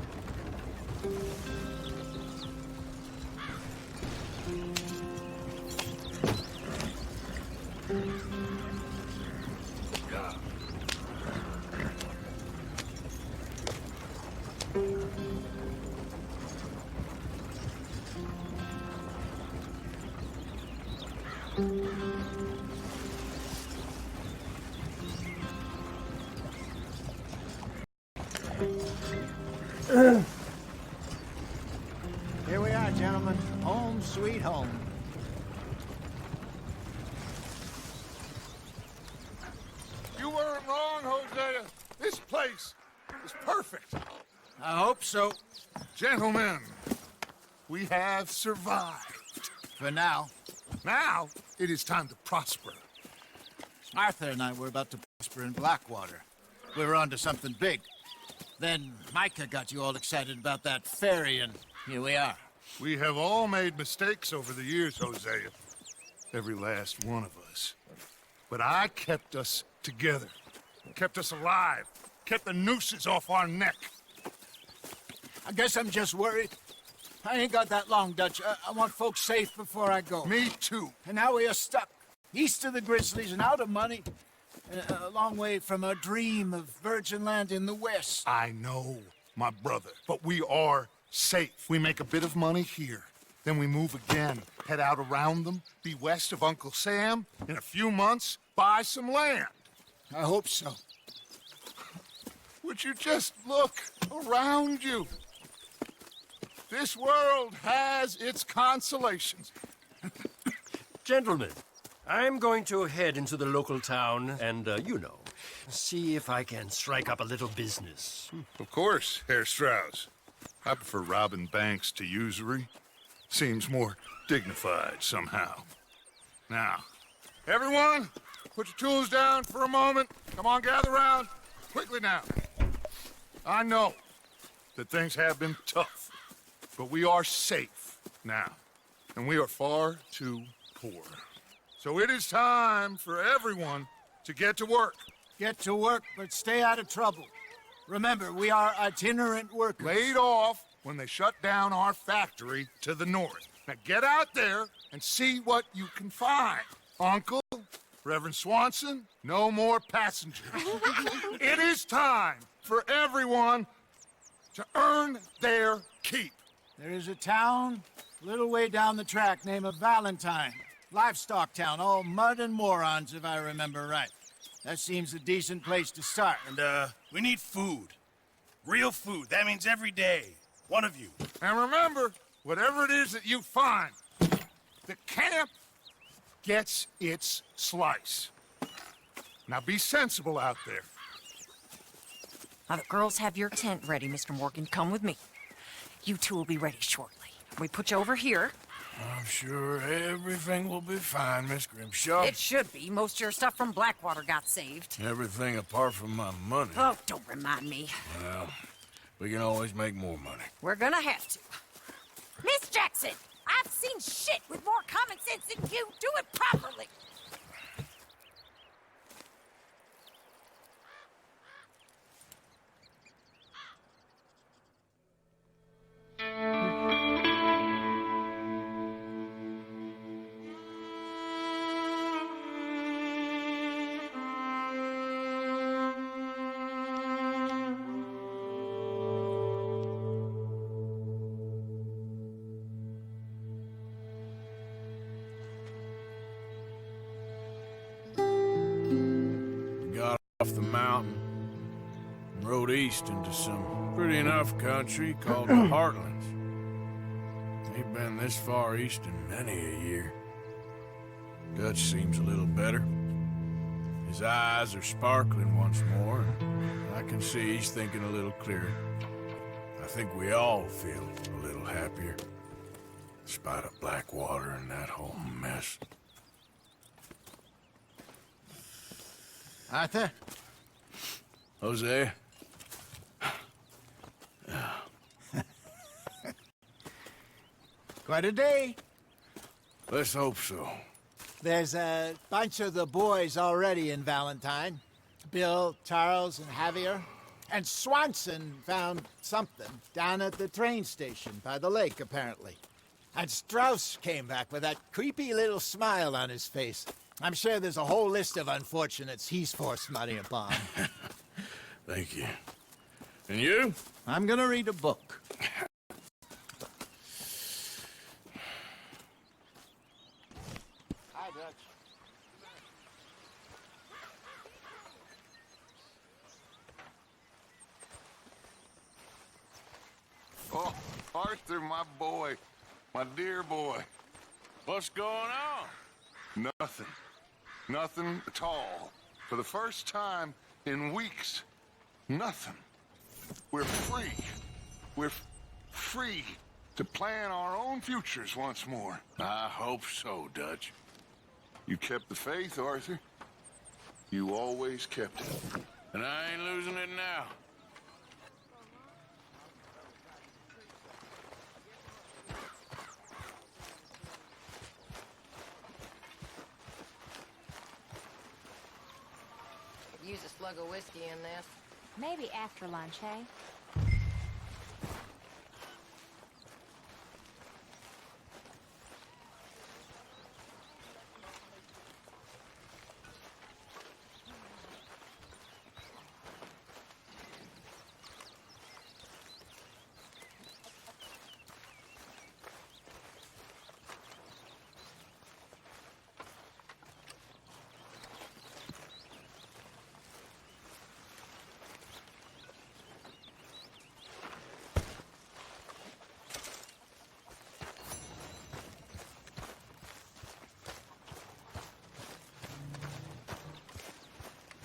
Here we are, gentlemen. Home sweet home. You weren't wrong, Hosea. This place is perfect. I hope so. Gentlemen, we have survived. For now. Now, it is time to prosper. Arthur and I were about to prosper in Blackwater. We were onto something big. Then Micah got you all excited about that ferry, and here we are. We have all made mistakes over the years, Hosea. Every last one of us. But I kept us together. Kept us alive. Kept the nooses off our neck. I guess I'm just worried. I ain't got that long, Dutch. I want folks safe before I go. Me too. And now we are stuck. East of the Grizzlies and out of money. A long way from a dream of virgin land in the west. I know, my brother. But we are safe. We make a bit of money here. Then we move again. Head out around them. Be west of Uncle Sam. In a few months, buy some land. I hope so. Would you just look around you? This world has its consolations. Gentlemen, I'm going to head into the local town and, see if I can strike up a little business. Of course, Herr Strauss. I prefer robbing banks to usury. Seems more dignified somehow. Now, everyone, put your tools down for a moment. Come on, gather round. Quickly now. I know that things have been tough, but we are safe now, and we are far too poor. So it is time for everyone to get to work. Get to work, but stay out of trouble. Remember, we are itinerant workers. Laid off when they shut down our factory to the north. Now get out there and see what you can find. Uncle, Reverend Swanson, no more passengers. It is time for everyone to earn their keep. There is a town a little way down the track named Valentine. Livestock town, all mud and morons, if I remember right. That seems a decent place to start. And, we need food. Real food. That means every day. One of you. And remember, whatever it is that you find, the camp gets its slice. Now be sensible out there. Now, the girls have your tent ready, Mr. Morgan. Come with me. You two will be ready shortly. We put you over here. I'm sure everything will be fine, Miss Grimshaw. It should be. Most of your stuff from Blackwater got saved. Everything apart from my money. Oh, don't remind me. Well, we can always make more money. We're gonna have to. Miss Jackson, I've seen shit with more common sense than you. Do it properly. off the mountain and rode east into some pretty enough country called the Heartlands. Ain't been this far east in many a year. Dutch seems a little better. His eyes are sparkling once more, and I can see he's thinking a little clearer. I think we all feel a little happier, in spite of Blackwater and that whole mess. Arthur? Jose? Quite a day. Let's hope so. There's a bunch of the boys already in Valentine. Bill, Charles, and Javier. And Swanson found something down at the train station by the lake, apparently. And Strauss came back with that creepy little smile on his face. I'm sure there's a whole list of unfortunates he's forced money upon. Thank you. And you? I'm gonna read a book. Hi, Dutch. Oh, Arthur, my boy. My dear boy. What's going on? Nothing. Nothing at all. For the first time in weeks, nothing. We're free. We're free to plan our own futures once more. I hope so, Dutch. You kept the faith, Arthur. You always kept it. And I ain't losing it now. Use a slug of whiskey in this. Maybe after lunch, hey?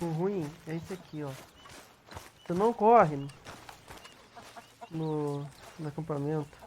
O ruim é esse aqui, ó. Você não corre no acampamento.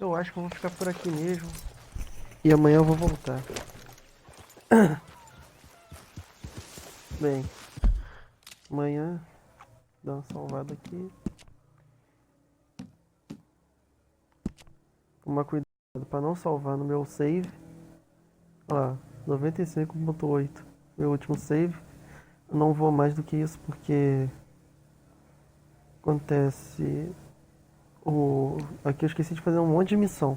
Eu acho que eu vou ficar por aqui mesmo. E amanhã eu vou voltar. Bem, amanhã dá uma salvada aqui. Tomar cuidado para não salvar no meu save. Olha lá, 95.8. Meu último save. Eu não vou mais do que isso porque acontece. Aqui eu esqueci de fazer um monte de missão.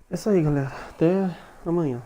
É isso aí, galera. Até amanhã.